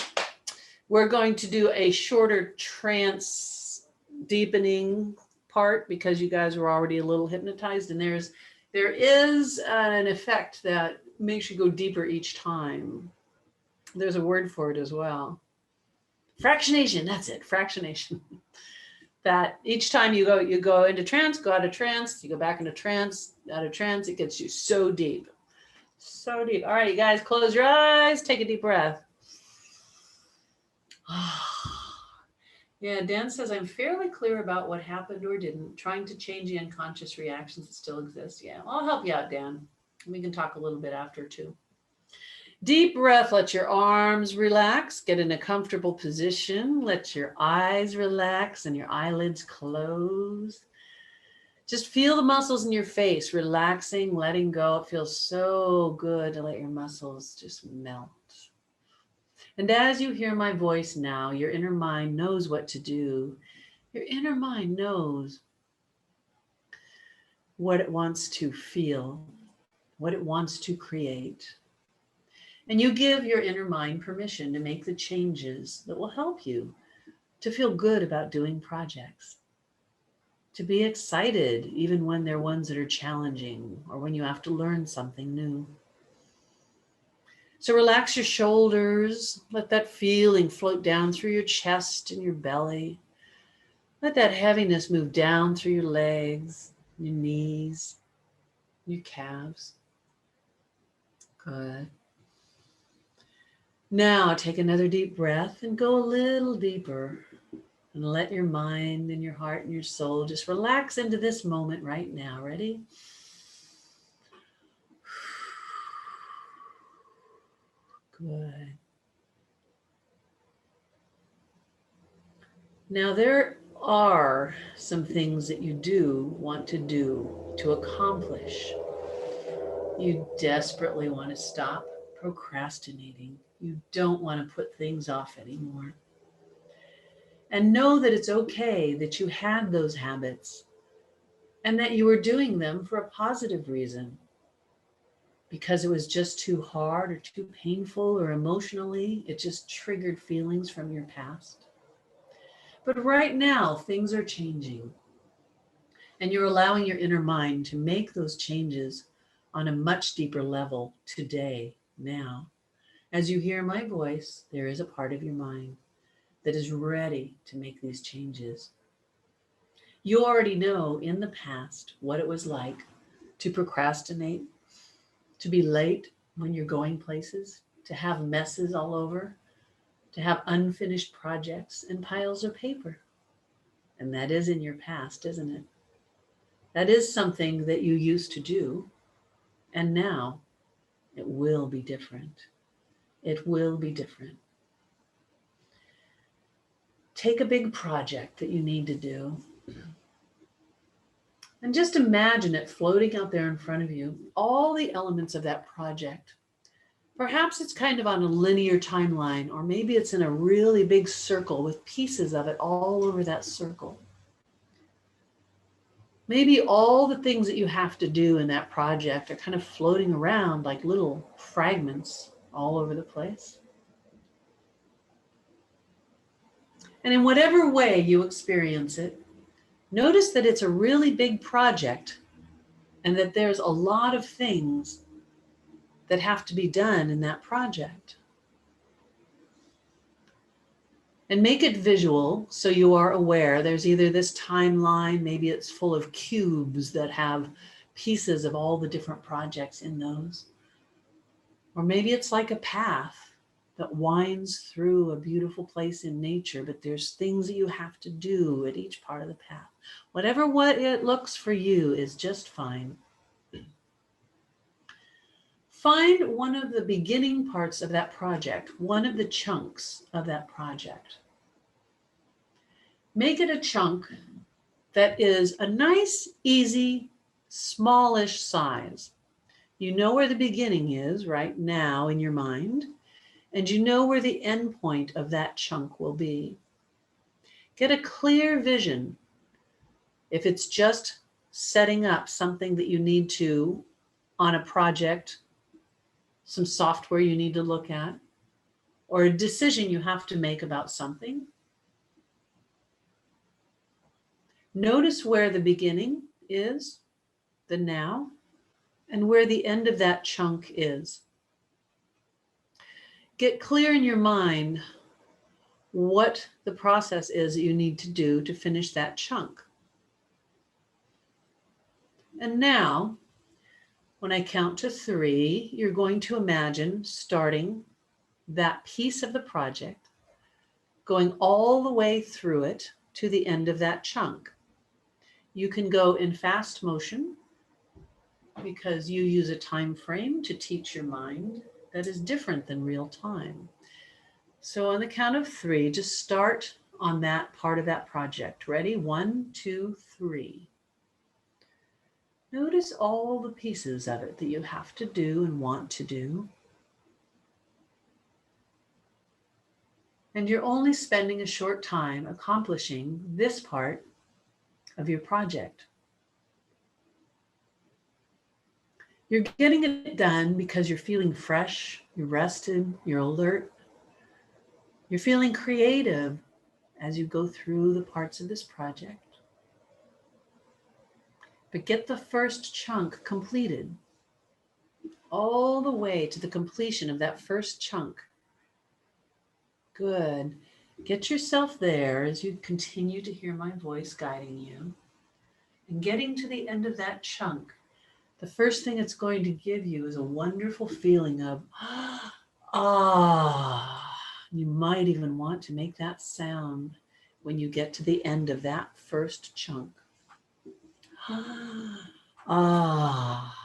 We're going to do a shorter trance deepening part because you guys were already a little hypnotized, and there is an effect that makes you go deeper each time. There's a word for it as well. Fractionation, that's it, fractionation. That each time you go into trance, go out of trance, you go back into trance, out of trance, it gets you so deep. So deep. All right, you guys, close your eyes, take a deep breath. Yeah, Dan says, I'm fairly clear about what happened or didn't, trying to change the unconscious reactions that still exist. Yeah, I'll help you out, Dan. We can talk a little bit after too. Deep breath, let your arms relax, get in a comfortable position, let your eyes relax and your eyelids close. Just feel the muscles in your face, relaxing, letting go. It feels so good to let your muscles just melt. And as you hear my voice now, your inner mind knows what to do. Your inner mind knows what it wants to feel, what it wants to create. And you give your inner mind permission to make the changes that will help you to feel good about doing projects, to be excited even when they're ones that are challenging or when you have to learn something new. So relax your shoulders, let that feeling float down through your chest and your belly. Let that heaviness move down through your legs, your knees, your calves. Good. Now take another deep breath and go a little deeper and let your mind and your heart and your soul just relax into this moment right now. Ready? Good. Now, there are some things that you do want to do to accomplish. You desperately want to stop procrastinating. You don't want to put things off anymore. And know that it's okay that you had those habits and that you were doing them for a positive reason, because it was just too hard or too painful or emotionally, it just triggered feelings from your past. But right now, things are changing, and you're allowing your inner mind to make those changes on a much deeper level today, now. As you hear my voice, there is a part of your mind that is ready to make these changes. You already know in the past what it was like to procrastinate, to be late when you're going places, to have messes all over, to have unfinished projects and piles of paper. And that is in your past, isn't it? That is something that you used to do, and now it will be different. It will be different. Take a big project that you need to do and just imagine it floating out there in front of you, all the elements of that project. Perhaps it's kind of on a linear timeline, or maybe it's in a really big circle with pieces of it all over that circle. Maybe all the things that you have to do in that project are kind of floating around like little fragments all over the place. And in whatever way you experience it, notice that it's a really big project and that there's a lot of things that have to be done in that project. And make it visual so you are aware there's either this timeline, maybe it's full of cubes that have pieces of all the different projects in those. Or maybe it's like a path that winds through a beautiful place in nature, but there's things that you have to do at each part of the path. Whatever what it looks for you is just fine. Find one of the beginning parts of that project, one of the chunks of that project. Make it a chunk that is a nice, easy, smallish size. You know where the beginning is right now in your mind, and you know where the end point of that chunk will be. Get a clear vision. If it's just setting up something that you need to on a project, some software you need to look at, or a decision you have to make about something, notice where the beginning is, the now, and where the end of that chunk is. Get clear in your mind what the process is that you need to do to finish that chunk. And now, when I count to 3, you're going to imagine starting that piece of the project, going all the way through it to the end of that chunk. You can go in fast motion because you use a time frame to teach your mind that is different than real time. So on the count of 3, just start on that part of that project. Ready? 1, 2, 3. Notice all the pieces of it that you have to do and want to do. And you're only spending a short time accomplishing this part of your project. You're getting it done because you're feeling fresh, you're rested, you're alert. You're feeling creative as you go through the parts of this project. But get the first chunk completed, all the way to the completion of that first chunk. Good. Get yourself there as you continue to hear my voice guiding you. And getting to the end of that chunk, the first thing it's going to give you is a wonderful feeling of, ah. You might even want to make that sound when you get to the end of that first chunk. Ah.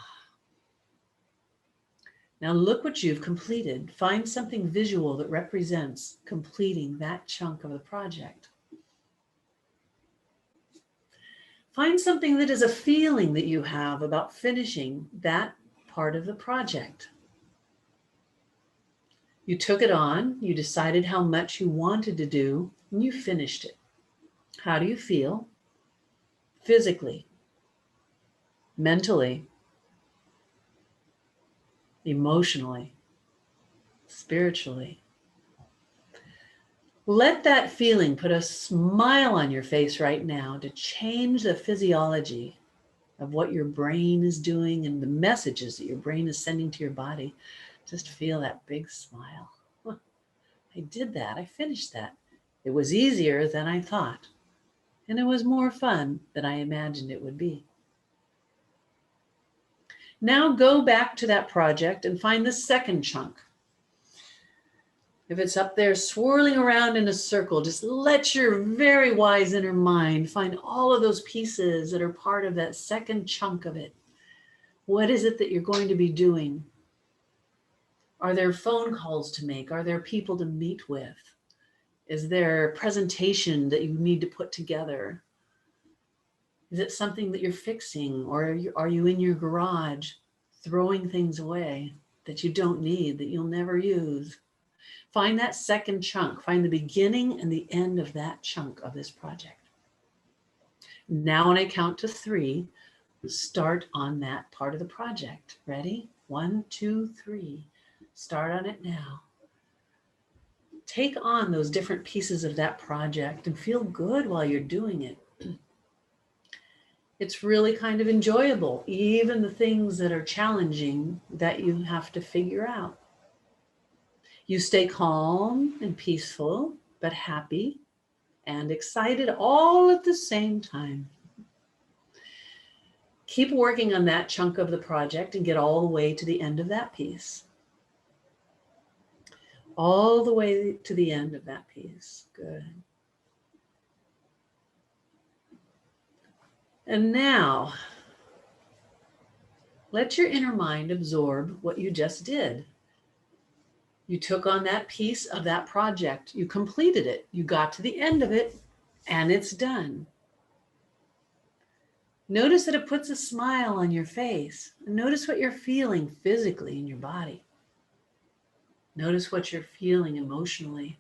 Now look what you've completed. Find something visual that represents completing that chunk of the project. Find something that is a feeling that you have about finishing that part of the project. You took it on, you decided how much you wanted to do, and you finished it. How do you feel? Physically, mentally, emotionally, spiritually. Let that feeling put a smile on your face right now to change the physiology of what your brain is doing and the messages that your brain is sending to your body. Just feel that big smile. I did that. I finished that. It was easier than I thought, and it was more fun than I imagined it would be. Now go back to that project and find the second chunk. If it's up there swirling around in a circle, just let your very wise inner mind find all of those pieces that are part of that second chunk of it. What is it that you're going to be doing? Are there phone calls to make? Are there people to meet with? Is there a presentation that you need to put together? Is it something that you're fixing, or are you in your garage throwing things away that you don't need, that you'll never use? Find that second chunk. Find the beginning and the end of that chunk of this project. Now when I count to 3, start on that part of the project. Ready? 1, 2, 3. Start on it now. Take on those different pieces of that project and feel good while you're doing it. It's really kind of enjoyable, even the things that are challenging that you have to figure out. You stay calm and peaceful, but happy and excited all at the same time. Keep working on that chunk of the project and get all the way to the end of that piece. All the way to the end of that piece. Good. And now, let your inner mind absorb what you just did. You took on that piece of that project. You completed it. You got to the end of it, and it's done. Notice that it puts a smile on your face. Notice what you're feeling physically in your body. Notice what you're feeling emotionally.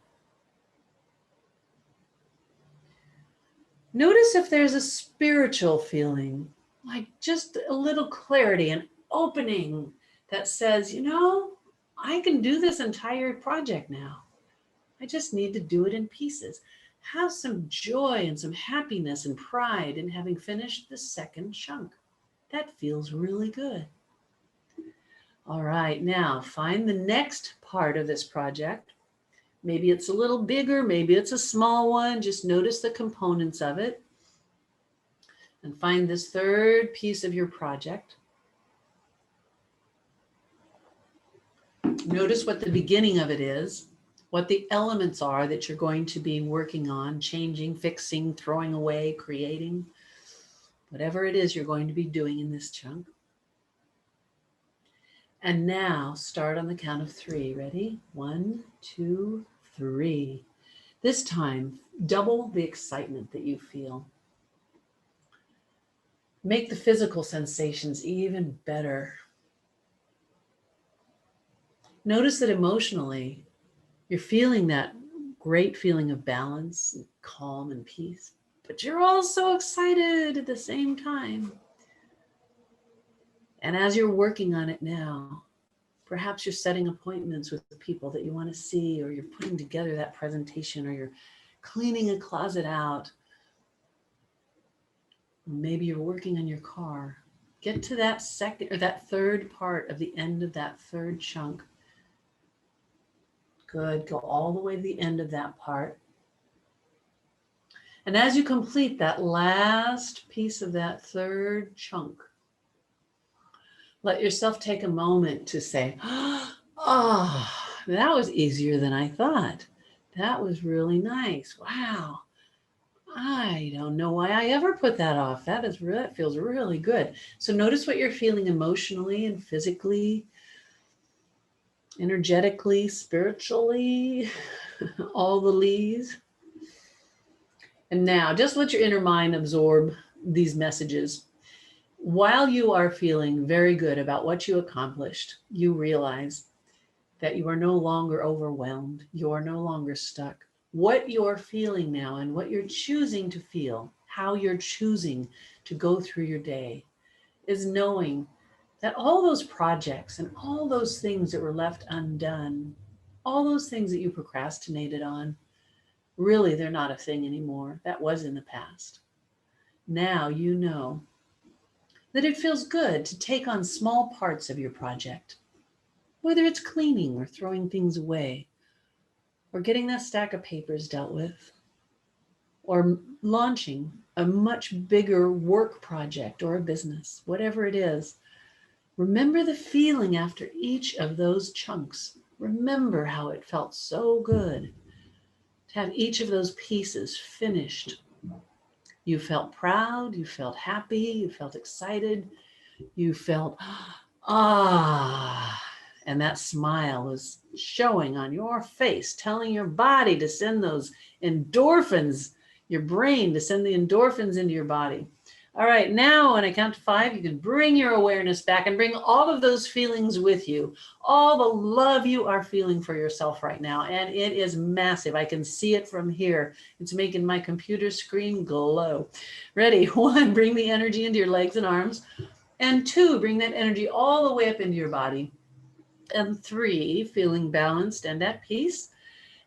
Notice if there's a spiritual feeling, like just a little clarity, an opening that says, you know, I can do this entire project now. I just need to do it in pieces. Have some joy and some happiness and pride in having finished the second chunk. That feels really good. All right, now find the next part of this project. Maybe it's a little bigger, maybe it's a small one. Just notice the components of it. And find this third piece of your project. Notice what the beginning of it is, what the elements are that you're going to be working on, changing, fixing, throwing away, creating, whatever it is you're going to be doing in this chunk. And now start on the count of 3. Ready? 1, 2, 3. This time, double the excitement that you feel. Make the physical sensations even better. Notice that emotionally, you're feeling that great feeling of balance, and calm, and peace, but you're also excited at the same time. And as you're working on it now, perhaps you're setting appointments with people that you want to see, or you're putting together that presentation, or you're cleaning a closet out. Maybe you're working on your car. Get to that second or that third part of the end of that third chunk. Good. Go all the way to the end of that part. And as you complete that last piece of that third chunk, let yourself take a moment to say, oh, that was easier than I thought. That was really nice. Wow. I don't know why I ever put that off. That feels really good. So notice what you're feeling emotionally and physically, energetically, spiritually, all the leaves. And now just let your inner mind absorb these messages. While you are feeling very good about what you accomplished, you realize that you are no longer overwhelmed. You are no longer stuck. What you're feeling now and what you're choosing to feel, how you're choosing to go through your day, is knowing that all those projects and all those things that were left undone, all those things that you procrastinated on, really, they're not a thing anymore. That was in the past. Now you know that it feels good to take on small parts of your project, whether it's cleaning or throwing things away, or getting that stack of papers dealt with, or launching a much bigger work project or a business, whatever it is. Remember the feeling after each of those chunks. Remember how it felt so good to have each of those pieces finished. You felt proud, you felt happy, you felt excited, you felt, ah, and that smile was showing on your face, telling your body to send those endorphins, your brain to send the endorphins into your body. All right, now when I count to 5, you can bring your awareness back and bring all of those feelings with you, all the love you are feeling for yourself right now. And it is massive. I can see it from here. It's making my computer screen glow. Ready? 1, bring the energy into your legs and arms. And 2, bring that energy all the way up into your body. And 3, feeling balanced and at peace.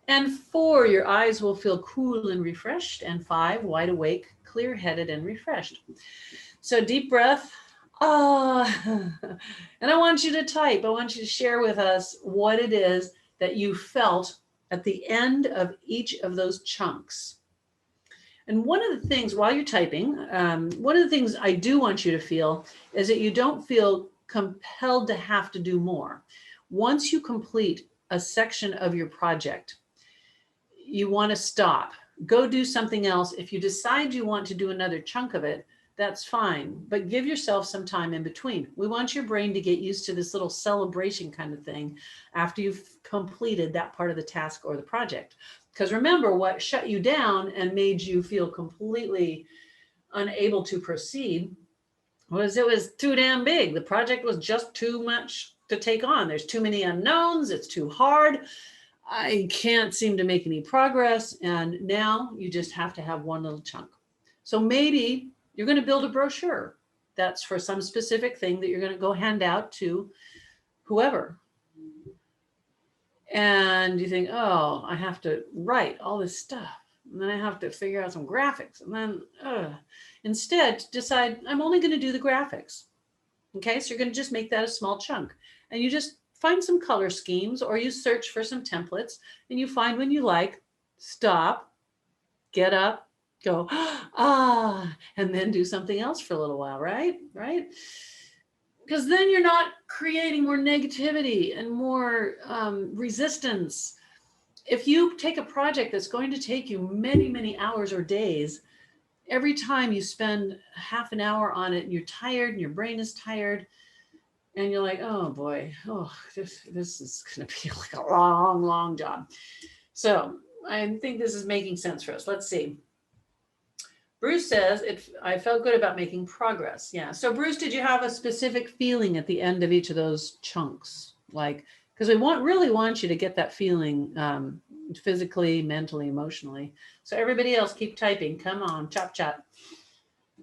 And 4, your eyes will feel cool and refreshed. And 5, wide awake, clear-headed and refreshed. So deep breath. And I want you to type. I want you to share with us what it is that you felt at the end of each of those chunks. And one of the things, while you're typing, one of the things I do want you to feel is that you don't feel compelled to have to do more. Once you complete a section of your project, you want to stop. Go do something else. If you decide you want to do another chunk of it, that's fine, but give yourself some time in between. We want your brain to get used to this little celebration kind of thing after you've completed that part of the task or the project. Because remember, what shut you down and made you feel completely unable to proceed was it was too damn big. The project was just too much to take on. There's too many unknowns. It's too hard. I can't seem to make any progress. And now you just have to have one little chunk. So maybe you're going to build a brochure that's for some specific thing that you're going to go hand out to whoever. And you think, oh, I have to write all this stuff. And then I have to figure out some graphics. And then instead decide I'm only going to do the graphics. Okay, so you're going to just make that a small chunk. And you just find some color schemes, or you search for some templates and you find one you like, stop, get up, go, and then do something else for a little while, right? Because then you're not creating more negativity and more resistance. If you take a project that's going to take you many, many hours or days, every time you spend half an hour on it and you're tired and your brain is tired and you're like, oh boy, this is going to be like a long, long job. So I think this is making sense for us. Let's see. Bruce says, I felt good about making progress. Yeah. So Bruce, did you have a specific feeling at the end of each of those chunks? Like, because we really want you to get that feeling physically, mentally, emotionally. So everybody else keep typing. Come on, chop.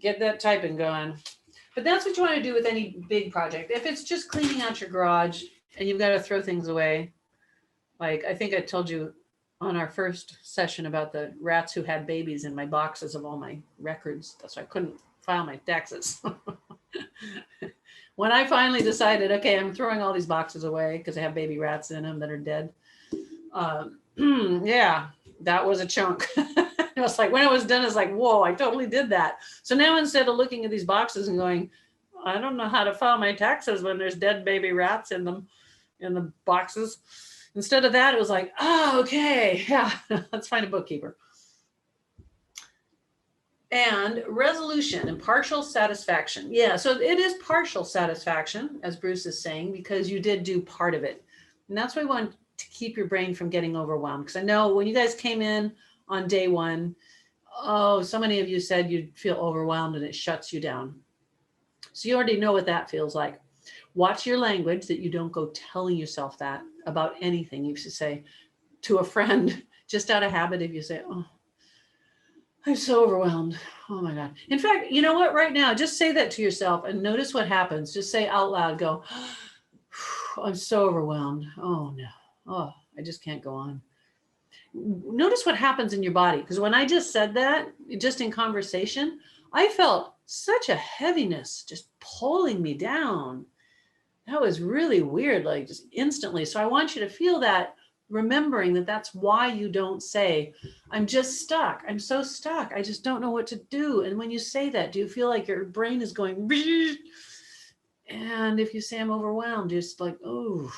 Get that typing going. But that's what you want to do with any big project. If it's just cleaning out your garage and you've got to throw things away, like I think I told you on our first session about the rats who had babies in my boxes of all my records. So I couldn't file my taxes. When I finally decided, okay, I'm throwing all these boxes away because they have baby rats in them that are dead. Yeah, that was a chunk. It was like, when it was done, it's like, whoa, I totally did that. So now instead of looking at these boxes and going, I don't know how to file my taxes when there's dead baby rats in them, in the boxes. Instead of that, it was like, oh, okay, yeah, let's find a bookkeeper. And resolution and partial satisfaction. Yeah, so it is partial satisfaction, as Bruce is saying, because you did do part of it. And that's why we want to keep your brain from getting overwhelmed. Because I know when you guys came in on day one, Oh, so many of you said you'd feel overwhelmed and it shuts you down. So you already know what that feels like. Watch your language, that you don't go telling yourself that about anything. You should say to a friend, just out of habit, if you say, oh, I'm so overwhelmed. Oh my God. In fact, you know what? Right now, just say that to yourself and notice what happens. Just say out loud, go, I'm so overwhelmed. Oh no. Oh, I just can't go on. Notice what happens in your body. Because when I just said that, just in conversation, I felt such a heaviness just pulling me down. That was really weird, like just instantly. So I want you to feel that, remembering that that's why you don't say, I'm just stuck. I'm so stuck. I just don't know what to do. And when you say that, do you feel like your brain is going, and if you say I'm overwhelmed, just like, oh,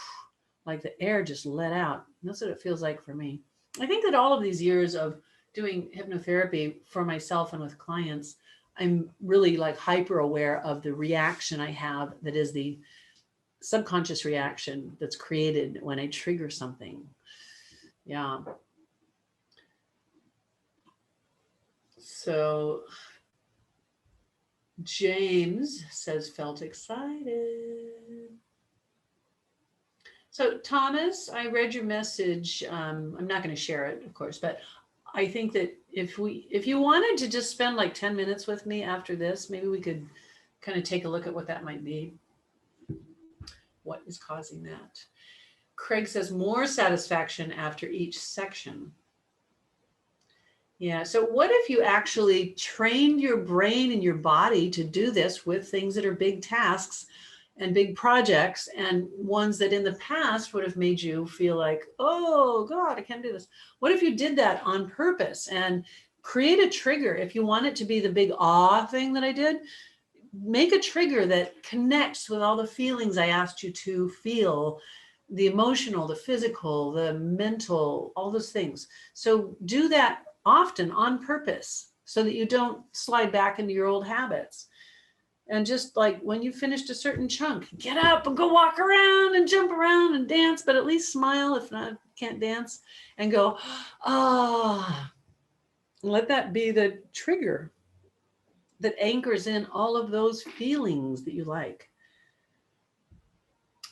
like the air just let out. That's what it feels like for me. I think that all of these years of doing hypnotherapy for myself and with clients, I'm really like hyper aware of the reaction I have, that is the subconscious reaction that's created when I trigger something. Yeah. So James says, felt excited. So Thomas, I read your message. I'm not going to share it, of course, but I think that if you wanted to just spend like 10 minutes with me after this, maybe we could kind of take a look at what that might be. What is causing that? Craig says more satisfaction after each section. Yeah. So what if you actually trained your brain and your body to do this with things that are big tasks and big projects, and ones that in the past would have made you feel like, oh God, I can't do this. What if you did that on purpose and create a trigger? If you want it to be the big awe thing that I did, make a trigger that connects with all the feelings I asked you to feel, the emotional, the physical, the mental, all those things. So do that often on purpose so that you don't slide back into your old habits. And just like when you finished a certain chunk, get up and go walk around and jump around and dance, but at least smile. If not, can't dance, and go, ah, let that be the trigger that anchors in all of those feelings that you like.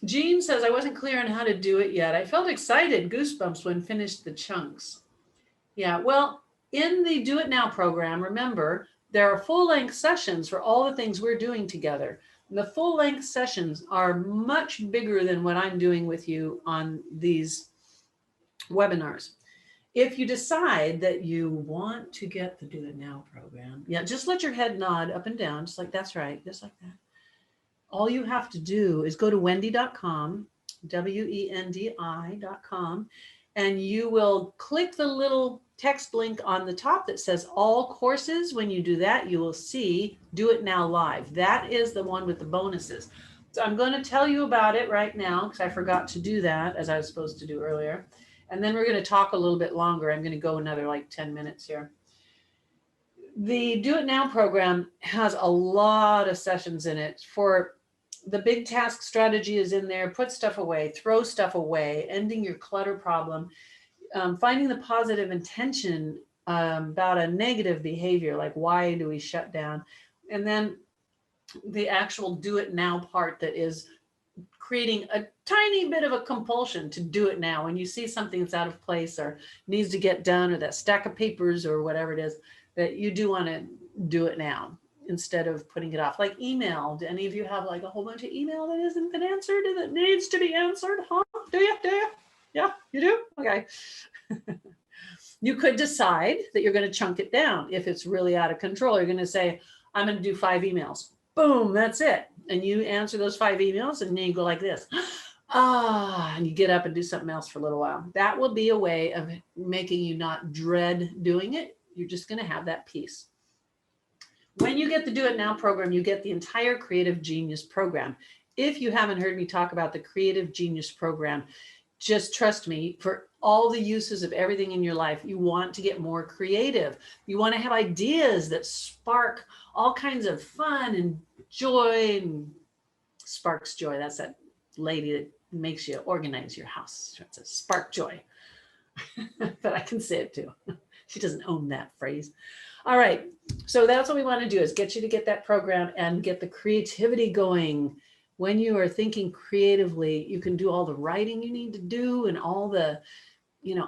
Jean says, I wasn't clear on how to do it yet. I felt excited, goosebumps, when finished the chunks. Yeah, well, in the Do It Now program, remember, there are full-length sessions for all the things we're doing together. And the full-length sessions are much bigger than what I'm doing with you on these webinars. If you decide that you want to get the Do It Now program, yeah, just let your head nod up and down, just like, that's right, just like that. All you have to do is go to wendi.com, wendi.com, and you will click the little text link on the top that says all courses. When you do that, you will see Do It Now Live. That is the one with the bonuses. So I'm going to tell you about it right now, because I forgot to do that, as I was supposed to do earlier. And then we're going to talk a little bit longer. I'm going to go another like 10 minutes here. The Do It Now program has a lot of sessions in it. For the big task strategy is in there. Put stuff away, throw stuff away, ending your clutter problem, finding the positive intention about a negative behavior, like why do we shut down? And then the actual Do It Now part, that is creating a tiny bit of a compulsion to do it now. When you see something that's out of place or needs to get done, or that stack of papers or whatever it is, that you do want to do it now instead of putting it off. Like email. Do any of you have like a whole bunch of email that hasn't been answered and that needs to be answered? Huh? Do you? Yeah, you do? Okay. You could decide that you're going to chunk it down. If it's really out of control, you're going to say, I'm going to do 5 emails. Boom, that's it. And you answer those 5 emails, and then you go like this. And you get up and do something else for a little while. That will be a way of making you not dread doing it. You're just going to have that peace. When you get the Do It Now program, you get the entire Creative Genius program. If you haven't heard me talk about the Creative Genius program, just trust me, for all the uses of everything in your life, you want to get more creative. You want to have ideas that spark all kinds of fun and joy, and sparks joy. That's that lady that makes you organize your house. It's a spark joy. But I can say it too. She doesn't own that phrase. All right. So that's what we want to do, is get you to get that program and get the creativity going. When you are thinking creatively, you can do all the writing you need to do and all the,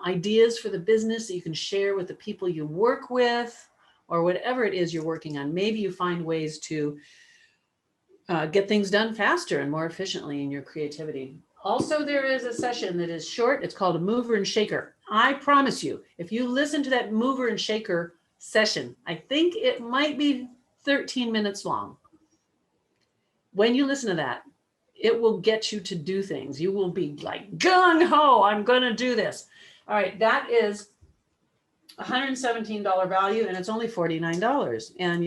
ideas for the business that you can share with the people you work with, or whatever it is you're working on. Maybe you find ways to get things done faster and more efficiently in your creativity. Also, there is a session that is short. It's called a mover and shaker. I promise you, if you listen to that mover and shaker session, I think it might be 13 minutes long. When you listen to that, it will get you to do things. You will be like, gung-ho, I'm going to do this. All right, that is $117 value, and it's only $49. And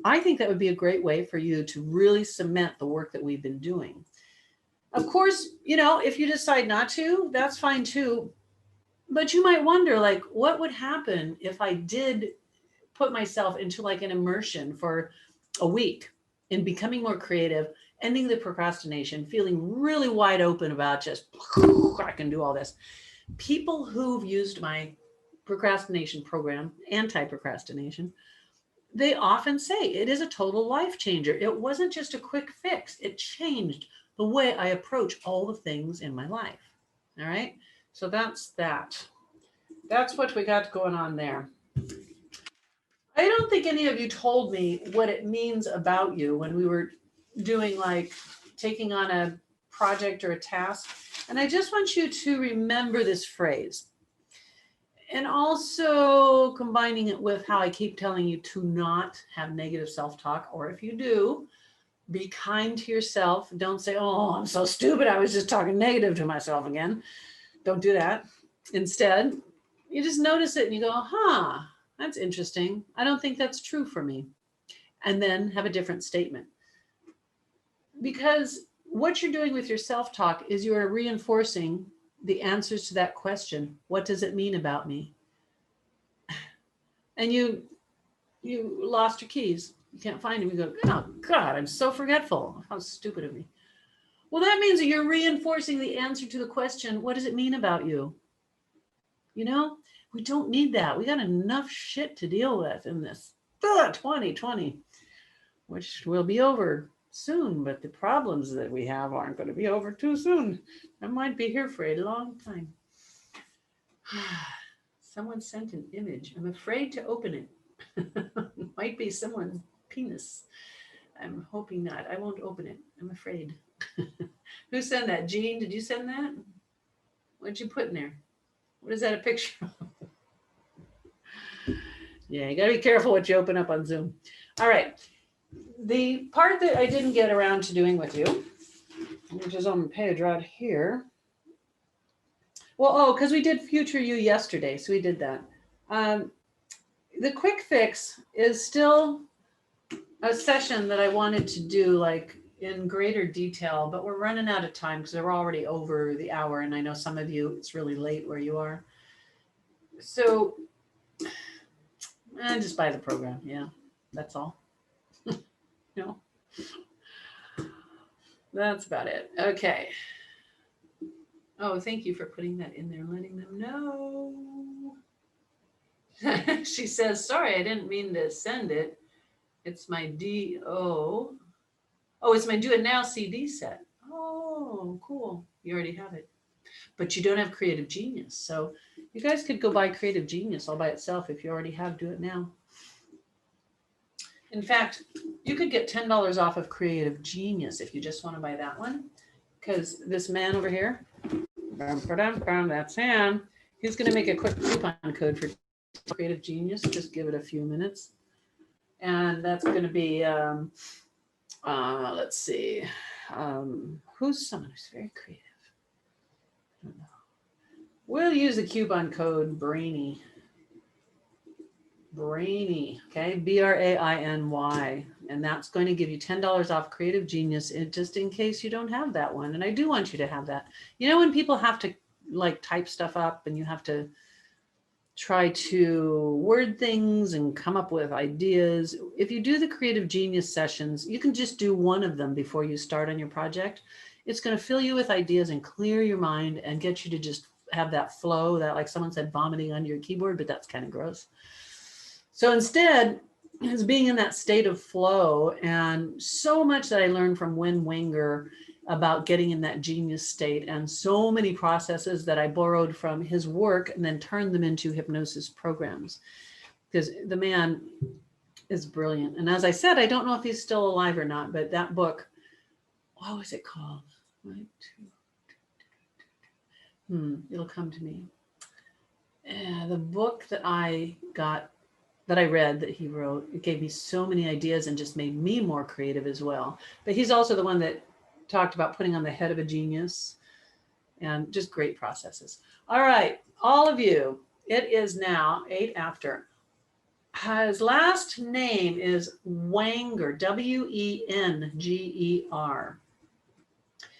I think that would be a great way for you to really cement the work that we've been doing. Of course, if you decide not to, that's fine too. But you might wonder, like, what would happen if I did put myself into like an immersion for a week in becoming more creative, ending the procrastination, feeling really wide open about just, I can do all this. People who've used my procrastination program, anti-procrastination, they often say it is a total life changer. It wasn't just a quick fix. It changed the way I approach all the things in my life. All right. So that's that. That's what we got going on there. I don't think any of you told me what it means about you when we were doing like taking on a project or a task. And I just want you to remember this phrase. And also combining it with how I keep telling you to not have negative self-talk, or if you do, be kind to yourself. Don't say, oh, I'm so stupid, I was just talking negative to myself again. Don't do that. Instead, you just notice it and you go, huh, that's interesting. I don't think that's true for me. And then have a different statement. Because what you're doing with your self-talk is you are reinforcing the answers to that question. What does it mean about me? And you lost your keys. You can't find them. You go, oh God, I'm so forgetful. How stupid of me. Well, that means that you're reinforcing the answer to the question, what does it mean about you? We don't need that. We got enough shit to deal with in this 2020, which will be over soon, but the problems that we have aren't going to be over too soon. I might be here for a long time. Someone sent an image. I'm afraid to open it. Might be someone's penis. I'm hoping not. I won't open it. I'm afraid. Who sent that? Jean, did you send that? What'd you put in there? What is that a picture of? Yeah, you got to be careful what you open up on Zoom. All right. The part that I didn't get around to doing with you, which is on the page right here. Well, because we did Future You yesterday, so we did that. The quick fix is still a session that I wanted to do like in greater detail, but we're running out of time because we're already over the hour, and I know some of you, it's really late where you are. So just buy the program. Yeah, that's all. No, that's about it. Okay. Oh, thank you for putting that in there, letting them know. She says, sorry, I didn't mean to send it. It's my DO. Oh, it's my Do It Now CD set. Oh, cool. You already have it. But you don't have Creative Genius. So you guys could go buy Creative Genius all by itself if you already have Do It Now. In fact, you could get $10 off of Creative Genius if you just want to buy that one. Because this man over here, that's him. He's going to make a quick coupon code for Creative Genius. Just give it a few minutes. And that's going to be, let's see, who's someone who's very creative? I don't know. We'll use the coupon code BRAINY. Brainy, okay, BRAINY, and that's going to give you $10 off Creative Genius, just in case you don't have that one. And I do want you to have that. When people have to like type stuff up and you have to try to word things and come up with ideas, if you do the Creative Genius sessions, you can just do one of them before you start on your project. It's going to fill you with ideas and clear your mind and get you to just have that flow, that, like someone said, vomiting on your keyboard, but that's kind of gross. So instead, is being in that state of flow. And so much that I learned from Win Wenger about getting in that genius state, and so many processes that I borrowed from his work and then turned them into hypnosis programs, because the man is brilliant. And as I said, I don't know if he's still alive or not, but that book, what was it called? It'll come to me. The book that I read that he wrote, it gave me so many ideas and just made me more creative as well. But he's also the one that talked about putting on the head of a genius, and just great processes. All right, all of you, it is now 8 after. His last name is Wenger, Wenger.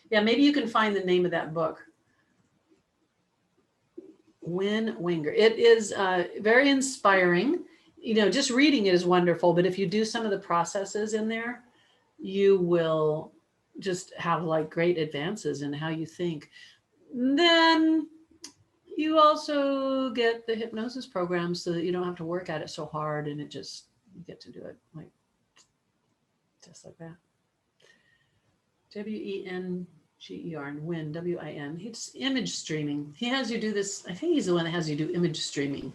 Yeah, maybe you can find the name of that book. Win Wenger. It is very inspiring. You know, just reading it is wonderful, but if you do some of the processes in there, you will just have like great advances in how you think. Then you also get the hypnosis program so that you don't have to work at it so hard, and you get to do it like just like that. Wenger and Win, W-I-N. It's image streaming. He has you do this. I think he's the one that has you do image streaming.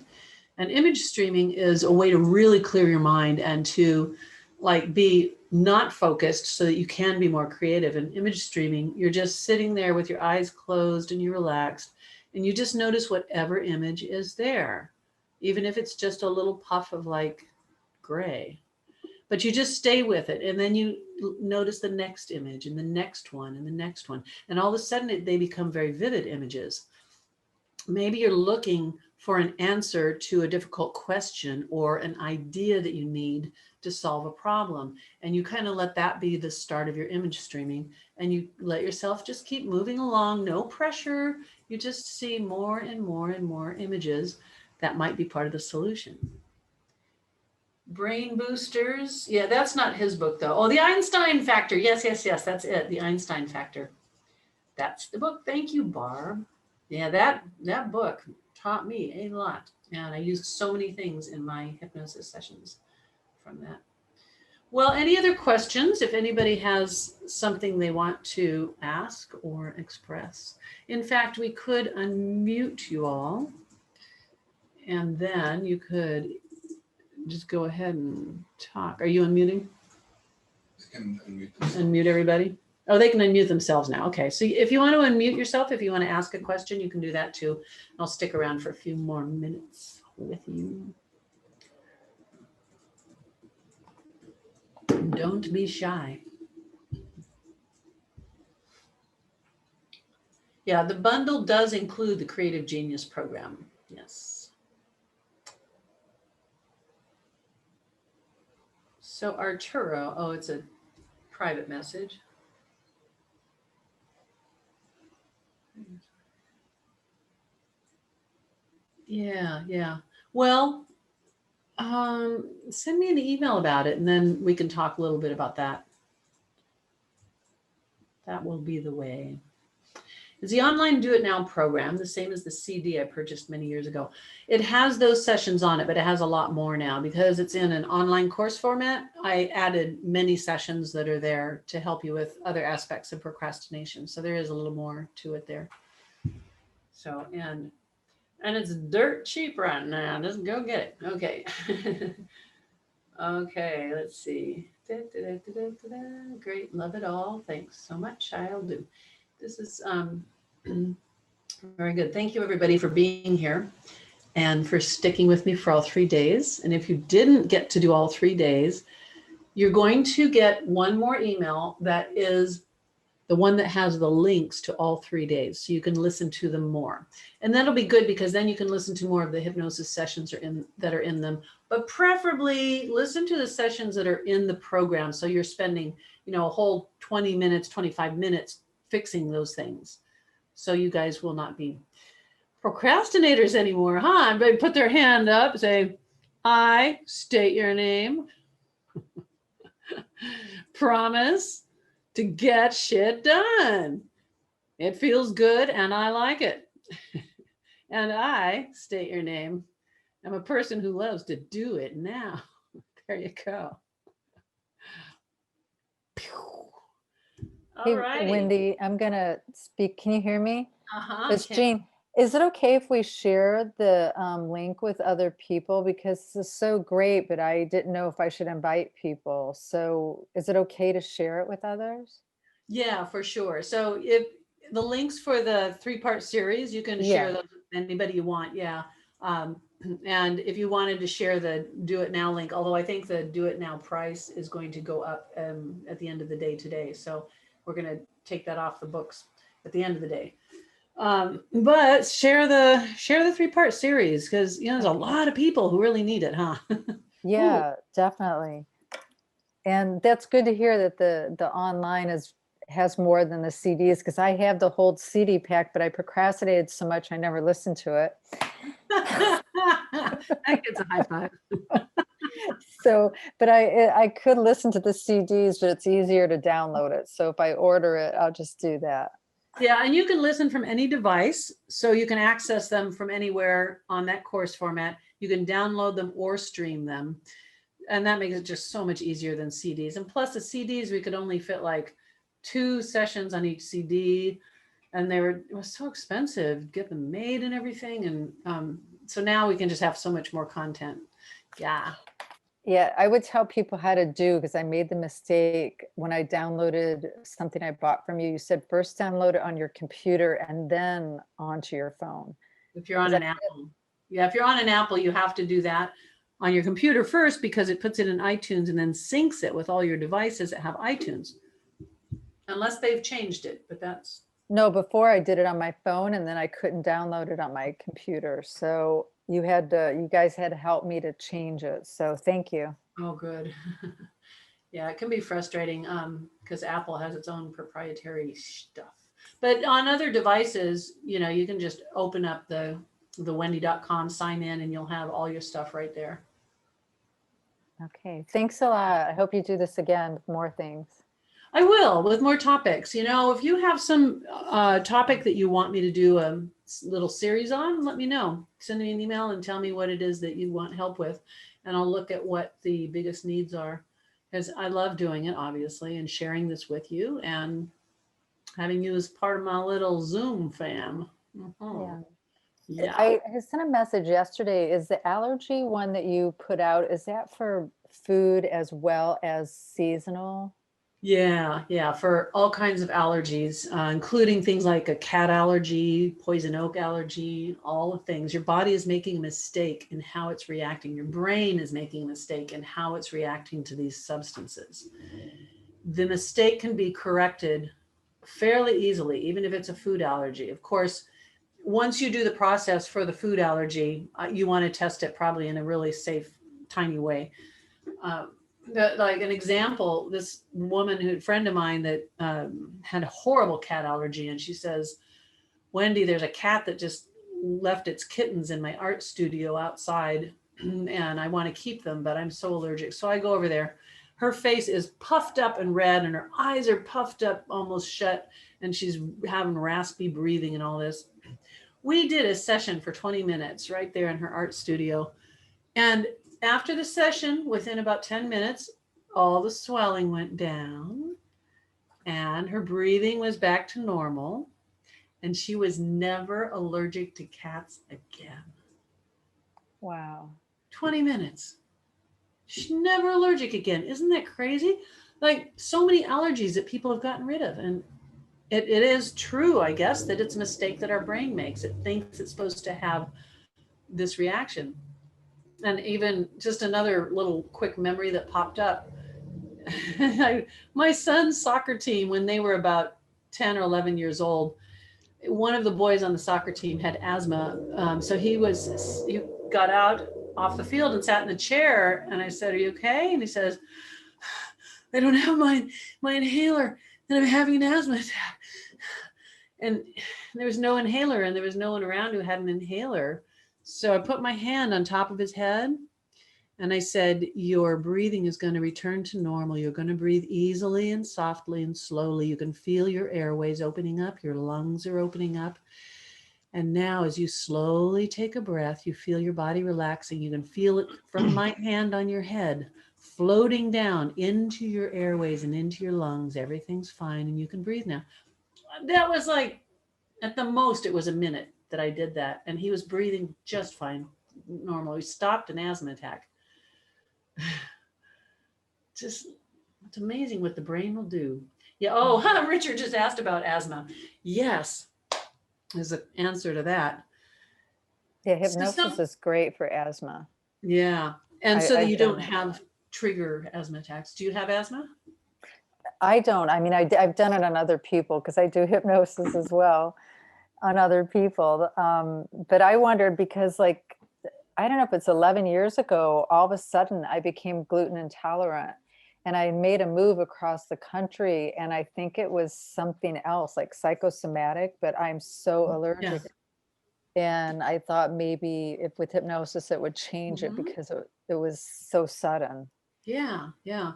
And image streaming is a way to really clear your mind and to like be not focused so that you can be more creative. And image streaming, you're just sitting there with your eyes closed and you're relaxed, and you just notice whatever image is there, even if it's just a little puff of like gray. But you just stay with it, and then you notice the next image and the next one and the next one. And all of a sudden they become very vivid images. Maybe you're looking for an answer to a difficult question or an idea that you need to solve a problem. And you kind of let that be the start of your image streaming, and you let yourself just keep moving along, no pressure. You just see more and more and more images that might be part of the solution. Brain boosters. Yeah, that's not his book though. Oh, the Einstein Factor. Yes, that's it. The Einstein Factor. That's the book. Thank you, Barb. Yeah, that book taught me a lot. And I used so many things in my hypnosis sessions from that. Well, any other questions? If anybody has something they want to ask or express. In fact, we could unmute you all, and then you could just go ahead and talk. Are you unmuting? I can unmute Unmute everybody? Oh, they can unmute themselves now. Okay, so if you want to unmute yourself, if you want to ask a question, you can do that too. I'll stick around for a few more minutes with you. Don't be shy. Yeah, the bundle does include the Creative Genius program. Yes. So Arturo, oh, it's a private message. Yeah. Well, send me an email about it, and then we can talk a little bit about that. That will be the way. It's the online Do It Now program, the same as the CD I purchased many years ago. It has those sessions on it, but it has a lot more now because it's in an online course format. I added many sessions that are there to help you with other aspects of procrastination. So there is a little more to it there. So, and it's dirt cheap right now. Just go get it. Okay. Okay, let's see. Great, love it all. Thanks so much. I'll do. This is very good. Thank you, everybody, for being here and for sticking with me for all 3 days. And if you didn't get to do all 3 days, you're going to get one more email that is the one that has the links to all 3 days, so you can listen to them more. And that'll be good because then you can listen to more of the hypnosis sessions that are in them, but preferably listen to the sessions that are in the program. So you're spending, a whole 20 minutes, 25 minutes fixing those things. So you guys will not be procrastinators anymore, huh? Everybody put their hand up, say, I state your name, promise to get shit done. It feels good and I like it. And I, state your name, am a person who loves to do it now. There you go. All Hey, righty. Wendy, I'm gonna speak. Can you hear me? Uh-huh. It's Jean. Is it okay if we share the link with other people? Because this is so great, but I didn't know if I should invite people. So is it okay to share it with others? Yeah, for sure. So if the links for the 3-part series, you can share Yeah. those with anybody you want. Yeah. Um, and if you wanted to share the Do It Now link, although I think the Do It Now price is going to go up at the end of the day today. So we're going to take that off the books at the end of the day. But share the 3-part series because there's a Okay. lot of people who really need it, huh? Ooh. Yeah, definitely. And that's good to hear that the online has more than the CDs, because I have the whole CD pack, but I procrastinated so much I never listened to it. That gets a high five. So, but I could listen to the CDs, but it's easier to download it. So if I order it, I'll just do that. Yeah, and you can listen from any device, so you can access them from anywhere on that course format. You can download them or stream them, and that makes it just so much easier than CDs. And plus, the CDs we could only fit like 2 sessions on each CD, and it was so expensive to get them made and everything. And so now we can just have so much more content. Yeah. Yeah, I would tell people how to do, because I made the mistake when I downloaded something I bought from you. You said first download it on your computer and then onto your phone. If you're on 'Cause an Apple. Yeah, if you're on an Apple, you have to do that on your computer first because it puts it in iTunes and then syncs it with all your devices that have iTunes. Unless they've changed it, but that's No, before I did it on my phone and then I couldn't download it on my computer. So you guys had to help me to change it. So thank you. oh good. Yeah, it can be frustrating because Apple has its own proprietary stuff. But on other devices, you can just open up the Wendi.com, sign in, and you'll have all your stuff right there. Okay, thanks a lot. I hope you do this again with more things. I will with more topics. If you have some topic that you want me to do a little series on, let me know. Send me an email and tell me what it is that you want help with, and I'll look at what the biggest needs are. Because I love doing it, obviously, and sharing this with you and having you as part of my little Zoom fam. Mhm. Yeah. Yeah. I sent a message yesterday. Is the allergy one that you put out, is that for food as well as seasonal? Yeah, yeah, for all kinds of allergies, including things like a cat allergy, poison oak allergy, all the things. Your body is making a mistake in how it's reacting. Your brain is making a mistake in how it's reacting to these substances. The mistake can be corrected fairly easily, even if it's a food allergy. Of course, once you do the process for the food allergy, you want to test it probably in a really safe, tiny way. Um, like an example, this friend of mine that had a horrible cat allergy, and she says, Wendy, there's a cat that just left its kittens in my art studio outside, and I want to keep them, but I'm so allergic. So I go over there. Her face is puffed up and red, and her eyes are puffed up almost shut, and she's having raspy breathing and all this. We did a session for 20 minutes right there in her art studio. And after the session, within about 10 minutes, all the swelling went down and her breathing was back to normal. And she was never allergic to cats again. Wow. 20 minutes. She's never allergic again. Isn't that crazy? Like so many allergies that people have gotten rid of. And it is true, I guess, that it's a mistake that our brain makes. It thinks it's supposed to have this reaction. And even just another little quick memory that popped up. My son's soccer team, when they were about 10 or 11 years old, one of the boys on the soccer team had asthma. So he got out off the field and sat in the chair. And I said, "Are you okay?" And he says, "I don't have my inhaler and I'm having an asthma attack." And there was no inhaler and there was no one around who had an inhaler. So I put my hand on top of his head and I said, your breathing is going to return to normal. You're going to breathe easily and softly and slowly. You can feel your airways opening up. Your lungs are opening up. And now as you slowly take a breath, you feel your body relaxing. You can feel it from my hand on your head, floating down into your airways and into your lungs. Everything's fine and you can breathe now. That was like, at the most, it was a minute that I did that. And he was breathing just fine, normal. He stopped an asthma attack. Just, it's amazing what the brain will do. Yeah. Oh, Richard just asked about asthma. Yes, there's an answer to that. Yeah, So hypnosis is great for asthma. yeah. And so that you I've done don't it. have trigger asthma attacks. Do you have asthma? I don't. I mean, I've done it on other people because I do hypnosis as well on other people. But I wondered because, like, I don't know if it's 11 years ago, all of a sudden I became gluten intolerant and I made a move across the country. And I think it was something else, like psychosomatic, but I'm so allergic. Yes. And I thought maybe if with hypnosis it would change it Mhm. because it was so sudden. Yeah. Yeah.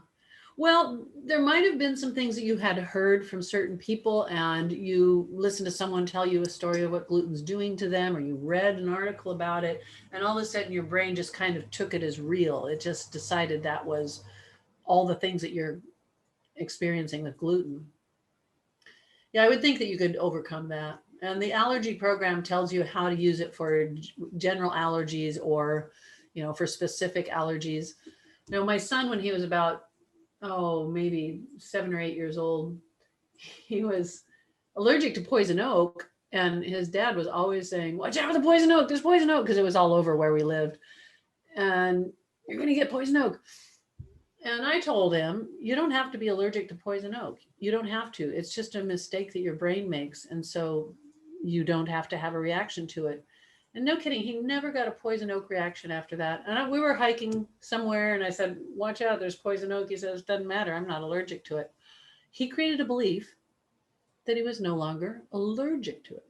Well, there might have been some things that you had heard from certain people, and you listened to someone tell you a story of what gluten's doing to them, or you read an article about it, and all of a sudden your brain just kind of took it as real. It just decided that was all the things that you're experiencing with gluten. Yeah, I would think that you could overcome that. And the allergy program tells you how to use it for general allergies or, for specific allergies. My son, when he was about, maybe 7 or 8 years old, he was allergic to poison oak. And his dad was always saying, watch out for the poison oak, there's poison oak, because it was all over where we lived. And you're going to get poison oak. And I told him, you don't have to be allergic to poison oak. You don't have to. It's just a mistake that your brain makes. And so you don't have to have a reaction to it. And no kidding, he never got a poison oak reaction after that. And we were hiking somewhere and I said, watch out, there's poison oak. He says, doesn't matter. I'm not allergic to it. He created a belief that he was no longer allergic to it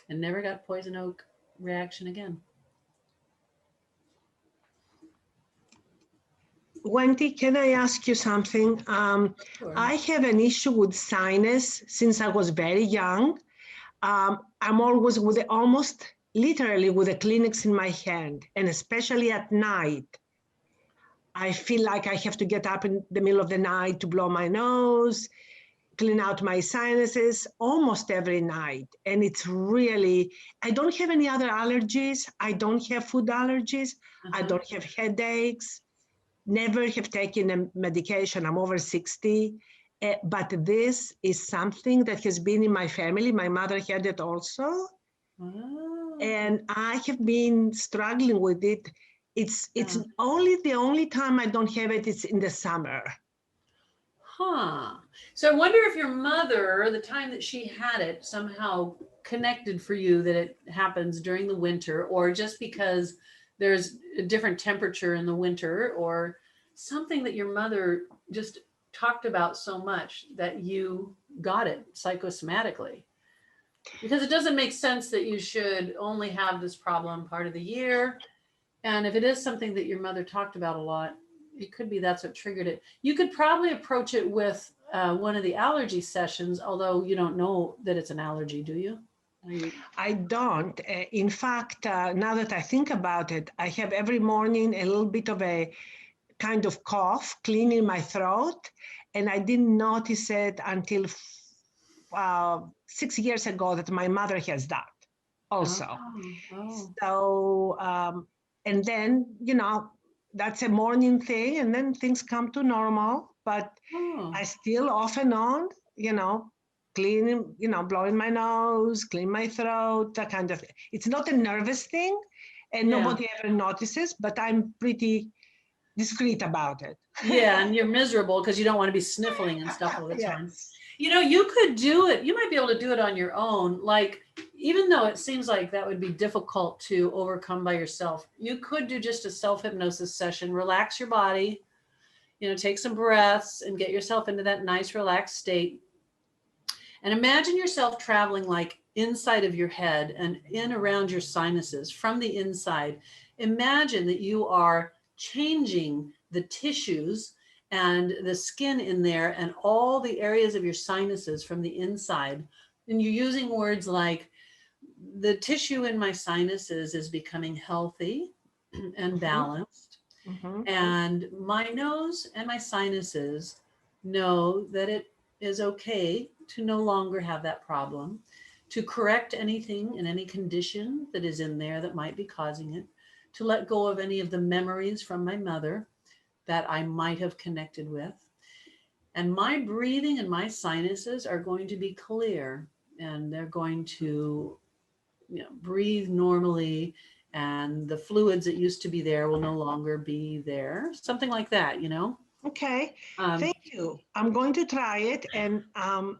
and never got poison oak reaction again. Wendy, can I ask you something? Sure. I have an issue with sinus since I was very young. I'm always almost literally with the Kleenex in my hand, and especially at night. I feel like I have to get up in the middle of the night to blow my nose, clean out my sinuses almost every night. And it's really, I don't have any other allergies. I don't have food allergies. I don't have headaches. Never have taken a medication. I'm over 60. But this is something that has been in my family. My mother had it also. Oh. And I have been struggling with it. It's only the only time I don't have it is in the summer. Huh. So I wonder if your mother, the time that she had it, somehow connected for you that it happens during the winter, or just because there's a different temperature in the winter, or something that your mother just talked about so much that you got it psychosomatically. Because it doesn't make sense that you should only have this problem part of the year. And if it is something that your mother talked about a lot, it could be that's what triggered it. You could probably approach it with one of the allergy sessions, although you don't know that it's an allergy, do you? I don't. In fact, now that I think about it, I have every morning a little bit of a kind of cough, cleaning my throat, and I didn't notice it until 6 years ago that my mother has that also. Oh. So, and then, that's a morning thing, and then things come to normal, but I still off and on, cleaning, blowing my nose, clean my throat, that kind of thing. It's not a nervous thing, and nobody ever notices, but I'm pretty discreet about it. Yeah, and you're miserable because you don't want to be sniffling and stuff all the time. Yes. You could do it. You might be able to do it on your own. Like, even though it seems like that would be difficult to overcome by yourself, you could do just a self-hypnosis session, relax your body, take some breaths and get yourself into that nice relaxed state. And imagine yourself traveling like inside of your head and in around your sinuses from the inside. Imagine that you are changing the tissues and the skin in there and all the areas of your sinuses from the inside. And you're using words like the tissue in my sinuses is becoming healthy and balanced. Mhm. And my nose and my sinuses know that it is okay to no longer have that problem, to correct anything and any condition that is in there that might be causing it, to let go of any of the memories from my mother that I might have connected with. And my breathing and my sinuses are going to be clear, and they're going to, breathe normally, and the fluids that used to be there will no longer be there. Something like that, Okay, Um, thank you. I'm going to try it, and I'm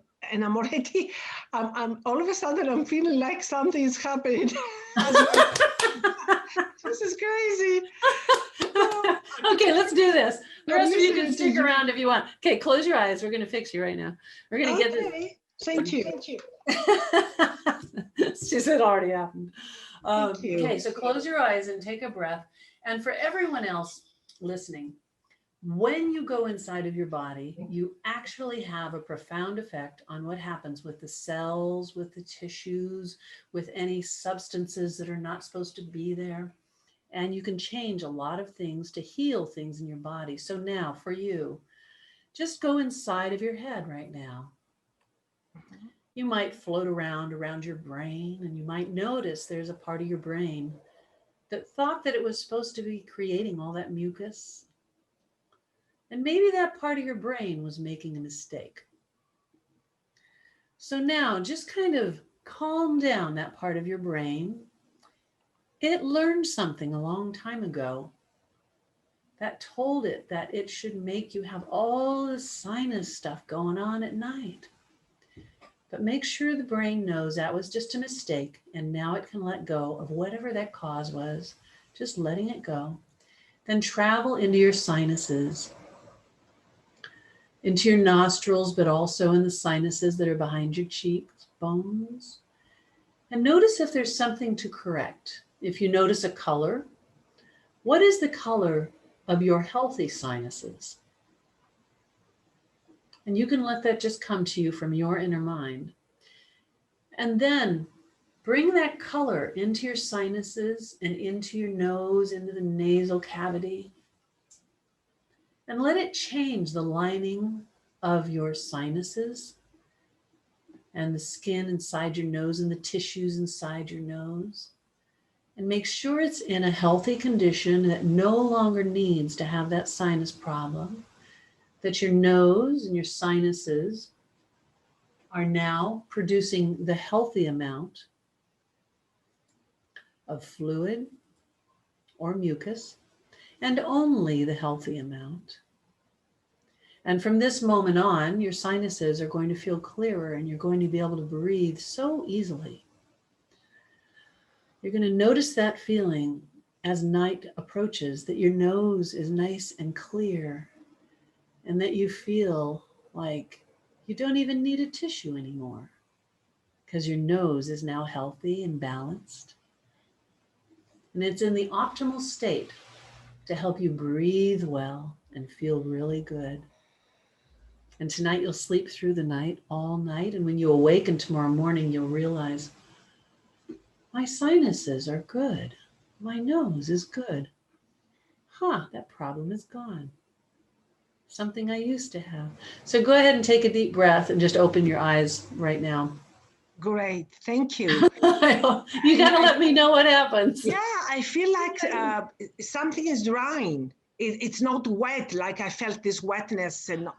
already, I'm all of a sudden I'm feeling like something is happening. This is crazy. Okay, let's do this. The I'm rest of you can listening to stick you. around if you want. Okay, close your eyes. We're going to fix you right now. We're going to get this. Okay, thank you. Thank you. She said already happened. Thank you. Okay, so close your eyes and take a breath. And for everyone else listening, when you go inside of your body, you actually have a profound effect on what happens with the cells, with the tissues, with any substances that are not supposed to be there. And you can change a lot of things to heal things in your body. So now for you, just go inside of your head right now. You might float around your brain, and you might notice there's a part of your brain that thought that it was supposed to be creating all that mucus. And maybe that part of your brain was making a mistake. So now just kind of calm down that part of your brain. It learned something a long time ago that told it that it should make you have all this sinus stuff going on at night. But make sure the brain knows that was just a mistake, and now it can let go of whatever that cause was, just letting it go. Then travel into your sinuses, into your nostrils, but also in the sinuses that are behind your cheeks, bones. And notice if there's something to correct. If you notice a color, what is the color of your healthy sinuses? And you can let that just come to you from your inner mind. And then bring that color into your sinuses and into your nose, into the nasal cavity. And let it change the lining of your sinuses and the skin inside your nose and the tissues inside your nose. And make sure it's in a healthy condition that no longer needs to have that sinus problem, that your nose and your sinuses are now producing the healthy amount of fluid or mucus, and only the healthy amount. And from this moment on, your sinuses are going to feel clearer, and you're going to be able to breathe so easily. You're going to notice that feeling as night approaches, that your nose is nice and clear, and that you feel like you don't even need a tissue anymore because your nose is now healthy and balanced. And it's in the optimal state to help you breathe well and feel really good. And tonight you'll sleep through the night, all night. And when you awaken tomorrow morning, you'll realize, my sinuses are good. My nose is good. That problem is gone. Something I used to have. So go ahead and take a deep breath and just open your eyes right now. Great, thank you. You got to let me know what happens. Yeah, I feel like something is drying. It's not wet, like I felt this wetness and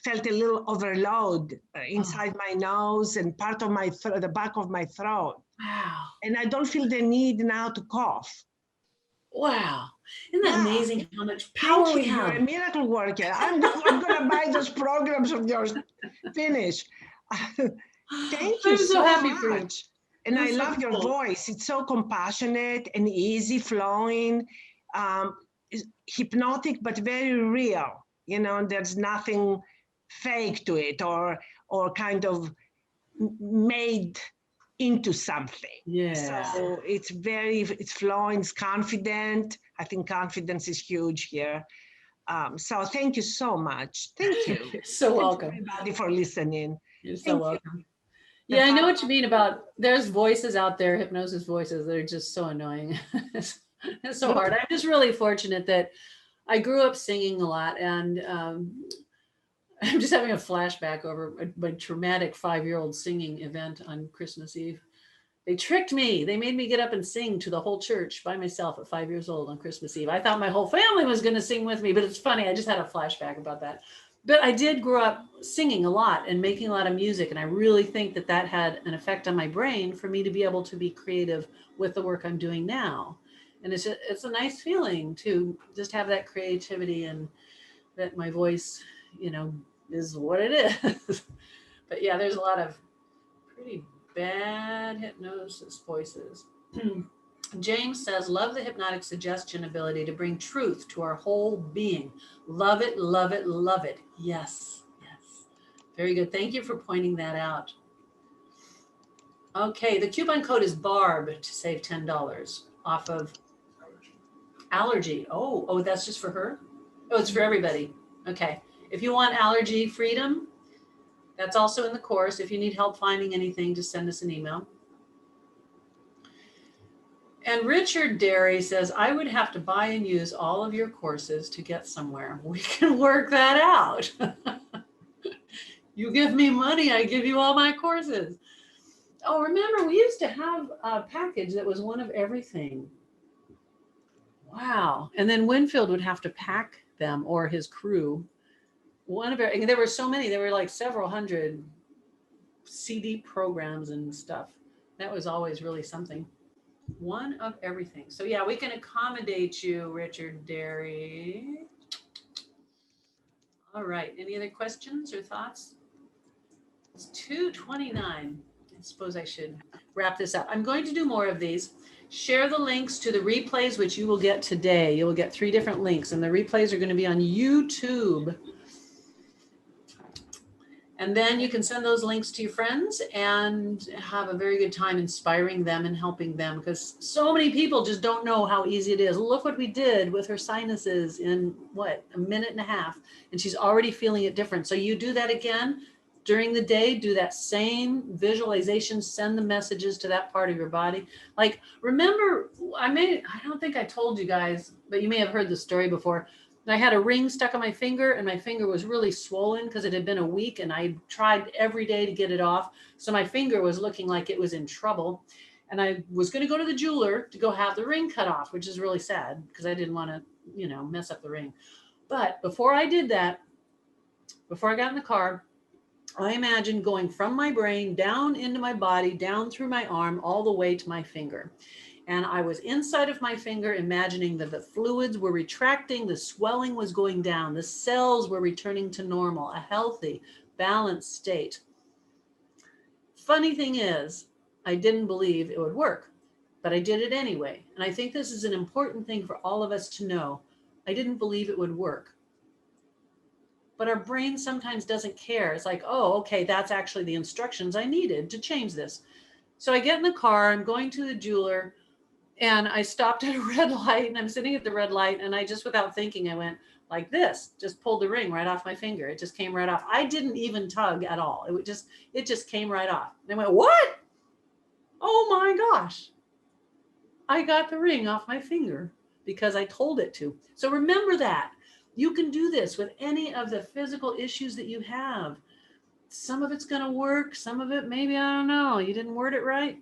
felt a little overload inside my nose and part of my the back of my throat. Wow. And I don't feel the need now to cough. Wow. Isn't that Yeah. amazing how much power Thank we you. You're have? a miracle worker. I'm going to buy those programs of yours. Finish. Thank you I'm so happy much. for you. And That's I so love your cool. voice. It's so compassionate and easy flowing, hypnotic, but very real. You know, there's nothing fake to it or kind of made into something. Yeah. So it's flowing, it's confident. I think confidence is huge here. So thank you so much. Thank you. You're so welcome. Everybody for listening. You're so Thank you. welcome. Yeah, I know what you mean about there's voices out there, hypnosis voices that are just so annoying. It's so hard. I'm just really fortunate that I grew up singing a lot, and I'm just having a flashback over my traumatic 5-year-old singing event on Christmas Eve. They tricked me. They made me get up and sing to the whole church by myself at 5 years old on Christmas Eve. I thought my whole family was going to sing with me, but it's funny. I just had a flashback about that. But I did grow up singing a lot and making a lot of music. And I really think that that had an effect on my brain for me to be able to be creative with the work I'm doing now. And it's a nice feeling to just have that creativity and that my voice, is what it is. But yeah, there's a lot of pretty bad hypnosis voices. James says, love the hypnotic suggestion ability to bring truth to our whole being. Love it, love it, love it. Yes, yes. Very good. Thank you for pointing that out. Okay, the coupon code is BARB to save $10 off of allergy. Oh, that's just for her? Oh, it's for everybody. Okay. If you want allergy freedom, that's also in the course. If you need help finding anything, just send us an email. And Richard Derry says, I would have to buy and use all of your courses to get somewhere. We can work that out. You give me money, I give you all my courses. Oh, remember, we used to have a package that was one of everything. Wow. And then Winfield would have to pack them, or his crew. There were so many, there were like several hundred CD programs and stuff. That was always really something. One of everything. So yeah, we can accommodate you, Richard Derry. All right. Any other questions or thoughts? It's 2:29. I suppose I should wrap this up. I'm going to do more of these. Share the links to the replays, which you will get today. You will get 3 different links, and the replays are going to be on YouTube. And then you can send those links to your friends and have a very good time inspiring them and helping them, because so many people just don't know how easy it is. Look what we did with her sinuses in a minute and a half, and she's already feeling it different. So you do that again during the day, do that same visualization, send the messages to that part of your body. Like, remember, I don't think I told you guys, but you may have heard the story before. I had a ring stuck on my finger, and my finger was really swollen because it had been a week, and I tried every day to get it off. So my finger was looking like it was in trouble. And I was going to go to the jeweler to go have the ring cut off, which is really sad because I didn't want to, mess up the ring. But before I did that, before I got in the car, I imagined going from my brain down into my body, down through my arm, all the way to my finger. And I was inside of my finger, imagining that the fluids were retracting, the swelling was going down, the cells were returning to normal, a healthy, balanced state. Funny thing is, I didn't believe it would work, but I did it anyway. And I think this is an important thing for all of us to know. I didn't believe it would work. But our brain sometimes doesn't care. It's like, oh, okay, that's actually the instructions I needed to change this. So I get in the car, I'm going to the jeweler, and I stopped at a red light, and I'm sitting at the red light, and I just, without thinking, I went like this, just pulled the ring right off my finger. It just came right off. I didn't even tug at all. It just came right off. And I went, what? Oh my gosh. I got the ring off my finger because I told it to. So remember that. You can do this with any of the physical issues that you have. Some of it's going to work. Some of it, maybe, I don't know. You didn't word it right.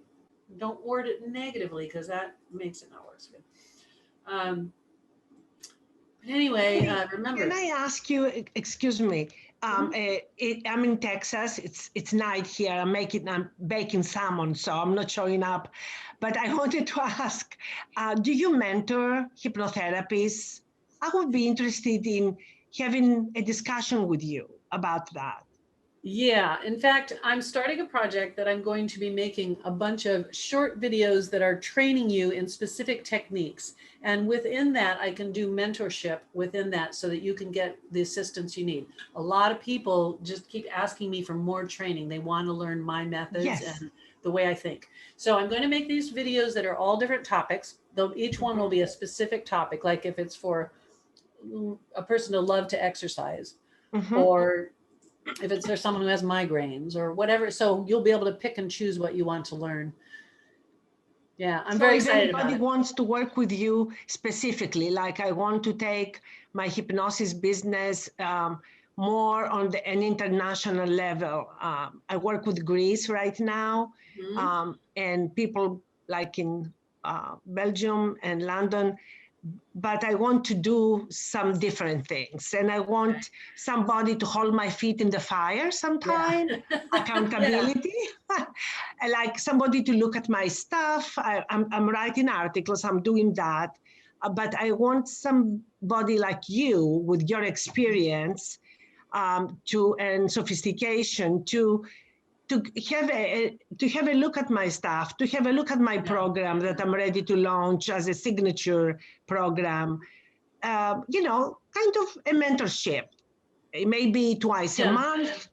Don't word it negatively, because that makes it not work so good. But anyway, remember. Can I ask you, excuse me, I'm in Texas, it's night here, I'm baking salmon, so I'm not showing up. But I wanted to ask, do you mentor hypnotherapists? I would be interested in having a discussion with you about that. Yeah, in fact, I'm starting a project that I'm going to be making a bunch of short videos that are training you in specific techniques. And within that, I can do mentorship within that so that you can get the assistance you need. A lot of people just keep asking me for more training. They want to learn my methods and the way I think. So I'm going to make these videos that are all different topics. Each one will be a specific topic, like if it's for a person to love to exercise, or if it's there's someone who has migraines or whatever. So you'll be able to pick and choose what you want to learn. Yeah, I'm So very if excited about anybody it. wants to work with you specifically, like I want to take my hypnosis business more on an international level. I work with Greece right now, Mhm. and people like in Belgium and London, but I want to do some different things. And I want somebody to hold my feet in the fire sometime, Yeah. accountability. I like somebody to look at my stuff. I'm writing articles, I'm doing that. But I want somebody like you with your experience and sophistication to have a look at my stuff, to have a look at my program that I'm ready to launch as a signature program. Kind of a mentorship. It may be twice a Yeah. month.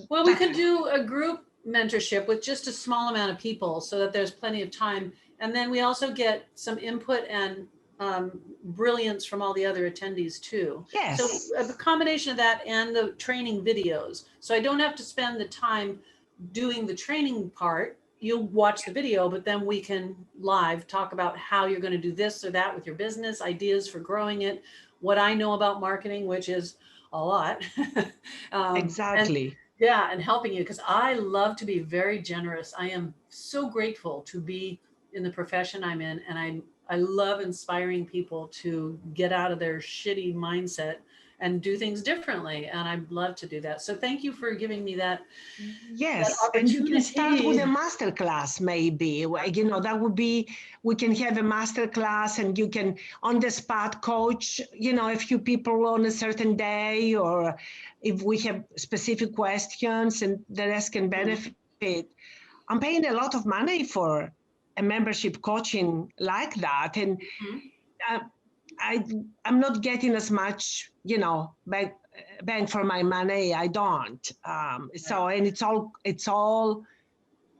Well, we could do a group mentorship with just a small amount of people so that there's plenty of time. And then we also get some input and brilliance from all the other attendees too. Yes. So a combination of that and the training videos. So I don't have to spend the time doing the training part. You'll watch the video, but then we can live talk about how you're going to do this or that with your business, ideas for growing it, what I know about marketing, which is a lot. Exactly. Yeah, and helping you because I love to be very generous. I am so grateful to be in the profession I'm in, and I love inspiring people to get out of their shitty mindset and do things differently. And I'd love to do that. So thank you for giving me that Yes, and you can start with a master class, maybe. That would be, we can have a master class and you can on the spot coach, a few people on a certain day, or if we have specific questions and the rest can benefit. I'm paying a lot of money for a membership coaching like that. And I'm not getting as much, bang for my money. I don't. And it's all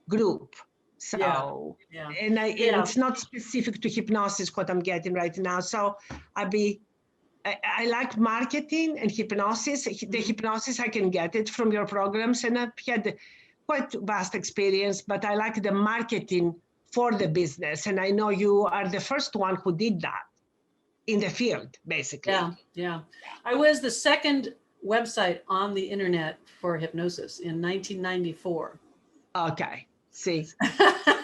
group. So, Yeah. and it's not specific to hypnosis what I'm getting right now. So I like marketing and hypnosis. The hypnosis, I can get it from your programs, and I've had quite vast experience, but I like the marketing for the business. And I know you are the first one who did that in the field, basically. Yeah. I was the second website on the internet for hypnosis in 1994. Okay, see.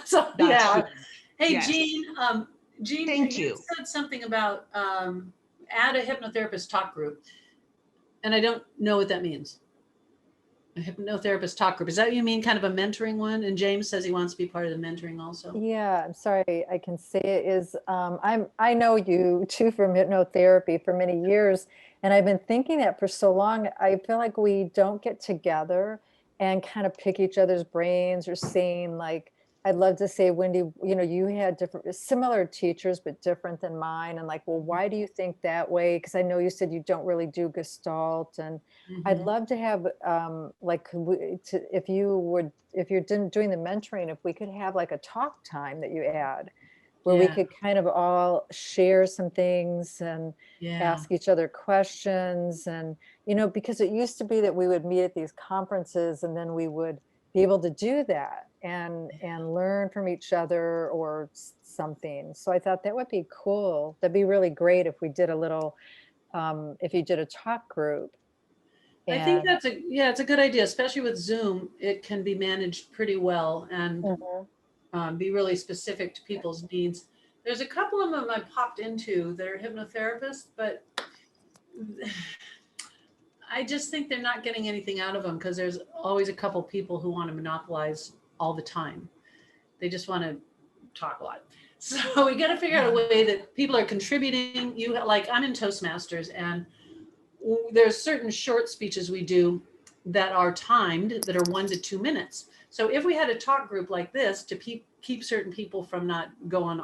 So That's Hey, yes. Jean, Thank you you. said something about add a hypnotherapist talk group, and I don't know what that means. A hypnotherapist talk group. Is that what you mean, kind of a mentoring one? And James says he wants to be part of the mentoring also. Yeah, I'm sorry, I can say it is, I know you too from hypnotherapy for many years, and I've been thinking that for so long. I feel like we don't get together and kind of pick each other's brains or saying like, I'd love to say, Wendy, you had similar teachers, but different than mine. And like, well, why do you think that way? Because I know you said you don't really do Gestalt, and I'd love to have if you're doing the mentoring, if we could have like a talk time that you add, where we could kind of all share some things and ask each other questions. And, because it used to be that we would meet at these conferences and then we would be able to do that and learn from each other or something. So I thought that would be cool. That'd be really great if we did a little, if you did a talk group. I think it's a good idea, especially with Zoom. It can be managed pretty well and be really specific to people's needs. There's a couple of them I popped into that are hypnotherapists, but I just think they're not getting anything out of them because there's always a couple people who want to monopolize all the time. They just want to talk a lot. So we got to figure out a way that people are contributing. I'm in Toastmasters, and there's certain short speeches we do that are timed, that are 1 to 2 minutes. So if we had a talk group like this to keep certain people from not going,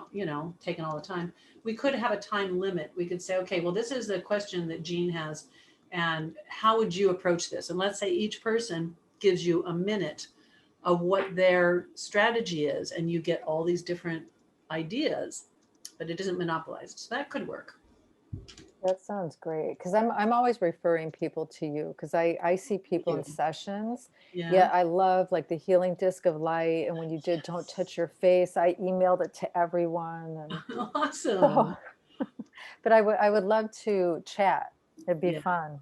taking all the time, we could have a time limit. We could say, okay, well, this is the question that Jean has, and how would you approach this? And let's say each person gives you a minute of what their strategy is, and you get all these different ideas, but it isn't monopolized. So that could work. That sounds great. Because I'm always referring people to you because I see people in you. sessions. Yeah. Yeah, I love like the healing disc of light. And when you did Don't Touch Your Face, I emailed it to everyone. And Awesome. but I would love to chat. It'd be Yeah. fun.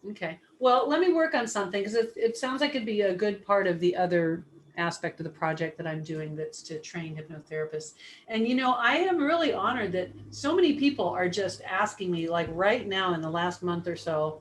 Okay. Well, let me work on something because it sounds like it'd be a good part of the other aspect of the project that I'm doing, that's to train hypnotherapists. And, you know, I am really honored that so many people are just asking me, like right now in the last month or so,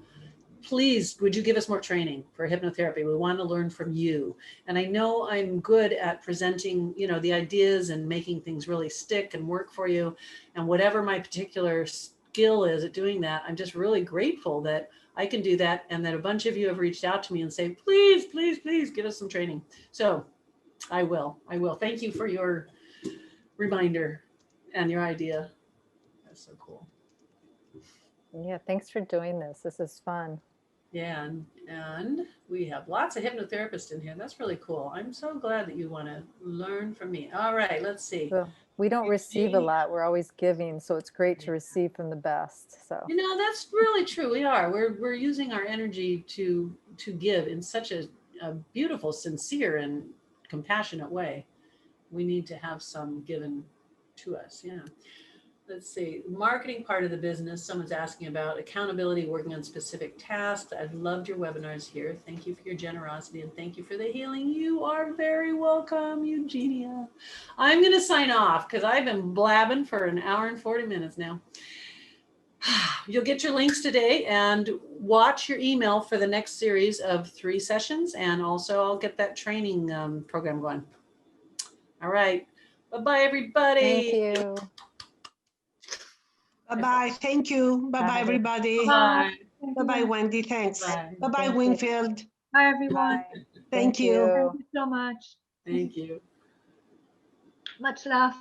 please, would you give us more training for hypnotherapy? We want to learn from you. And I know I'm good at presenting, you know, the ideas and making things really stick and work for you. And whatever my particular skill is at doing that, I'm just really grateful that I can do that. And that a bunch of you have reached out to me and say, please, please, please give us some training. So I will. Thank you for your reminder and your idea. That's so cool. Yeah, thanks for doing this. This is fun. Yeah, and we have lots of hypnotherapists in here. That's really cool. I'm so glad that you want to learn from me. All right, let's see. Well, we don't receive a lot. We're always giving, so it's great to receive from the best. So You know, that's really true. We are. We're using our energy to give in such a beautiful, sincere, and compassionate way. We need to have some given to us. Yeah. Let's see, marketing part of the business. Someone's asking about accountability, working on specific tasks. I've loved your webinars here. Thank you for your generosity and thank you for the healing. You are very welcome, Eugenia. I'm going to sign off because I've been blabbing for an hour and 40 minutes now. You'll get your links today and watch your email for the next series of 3 sessions. And also I'll get that training program going. All right. Bye-bye, everybody. thank you. Bye-bye. Thank you. Bye-bye, Bye. everybody. Bye. Bye-bye, Wendy. Thanks. Bye. Bye-bye, Thank you. Winfield. Hi, everyone. Bye. Thank you. Thank you so much. Thank you. Much love.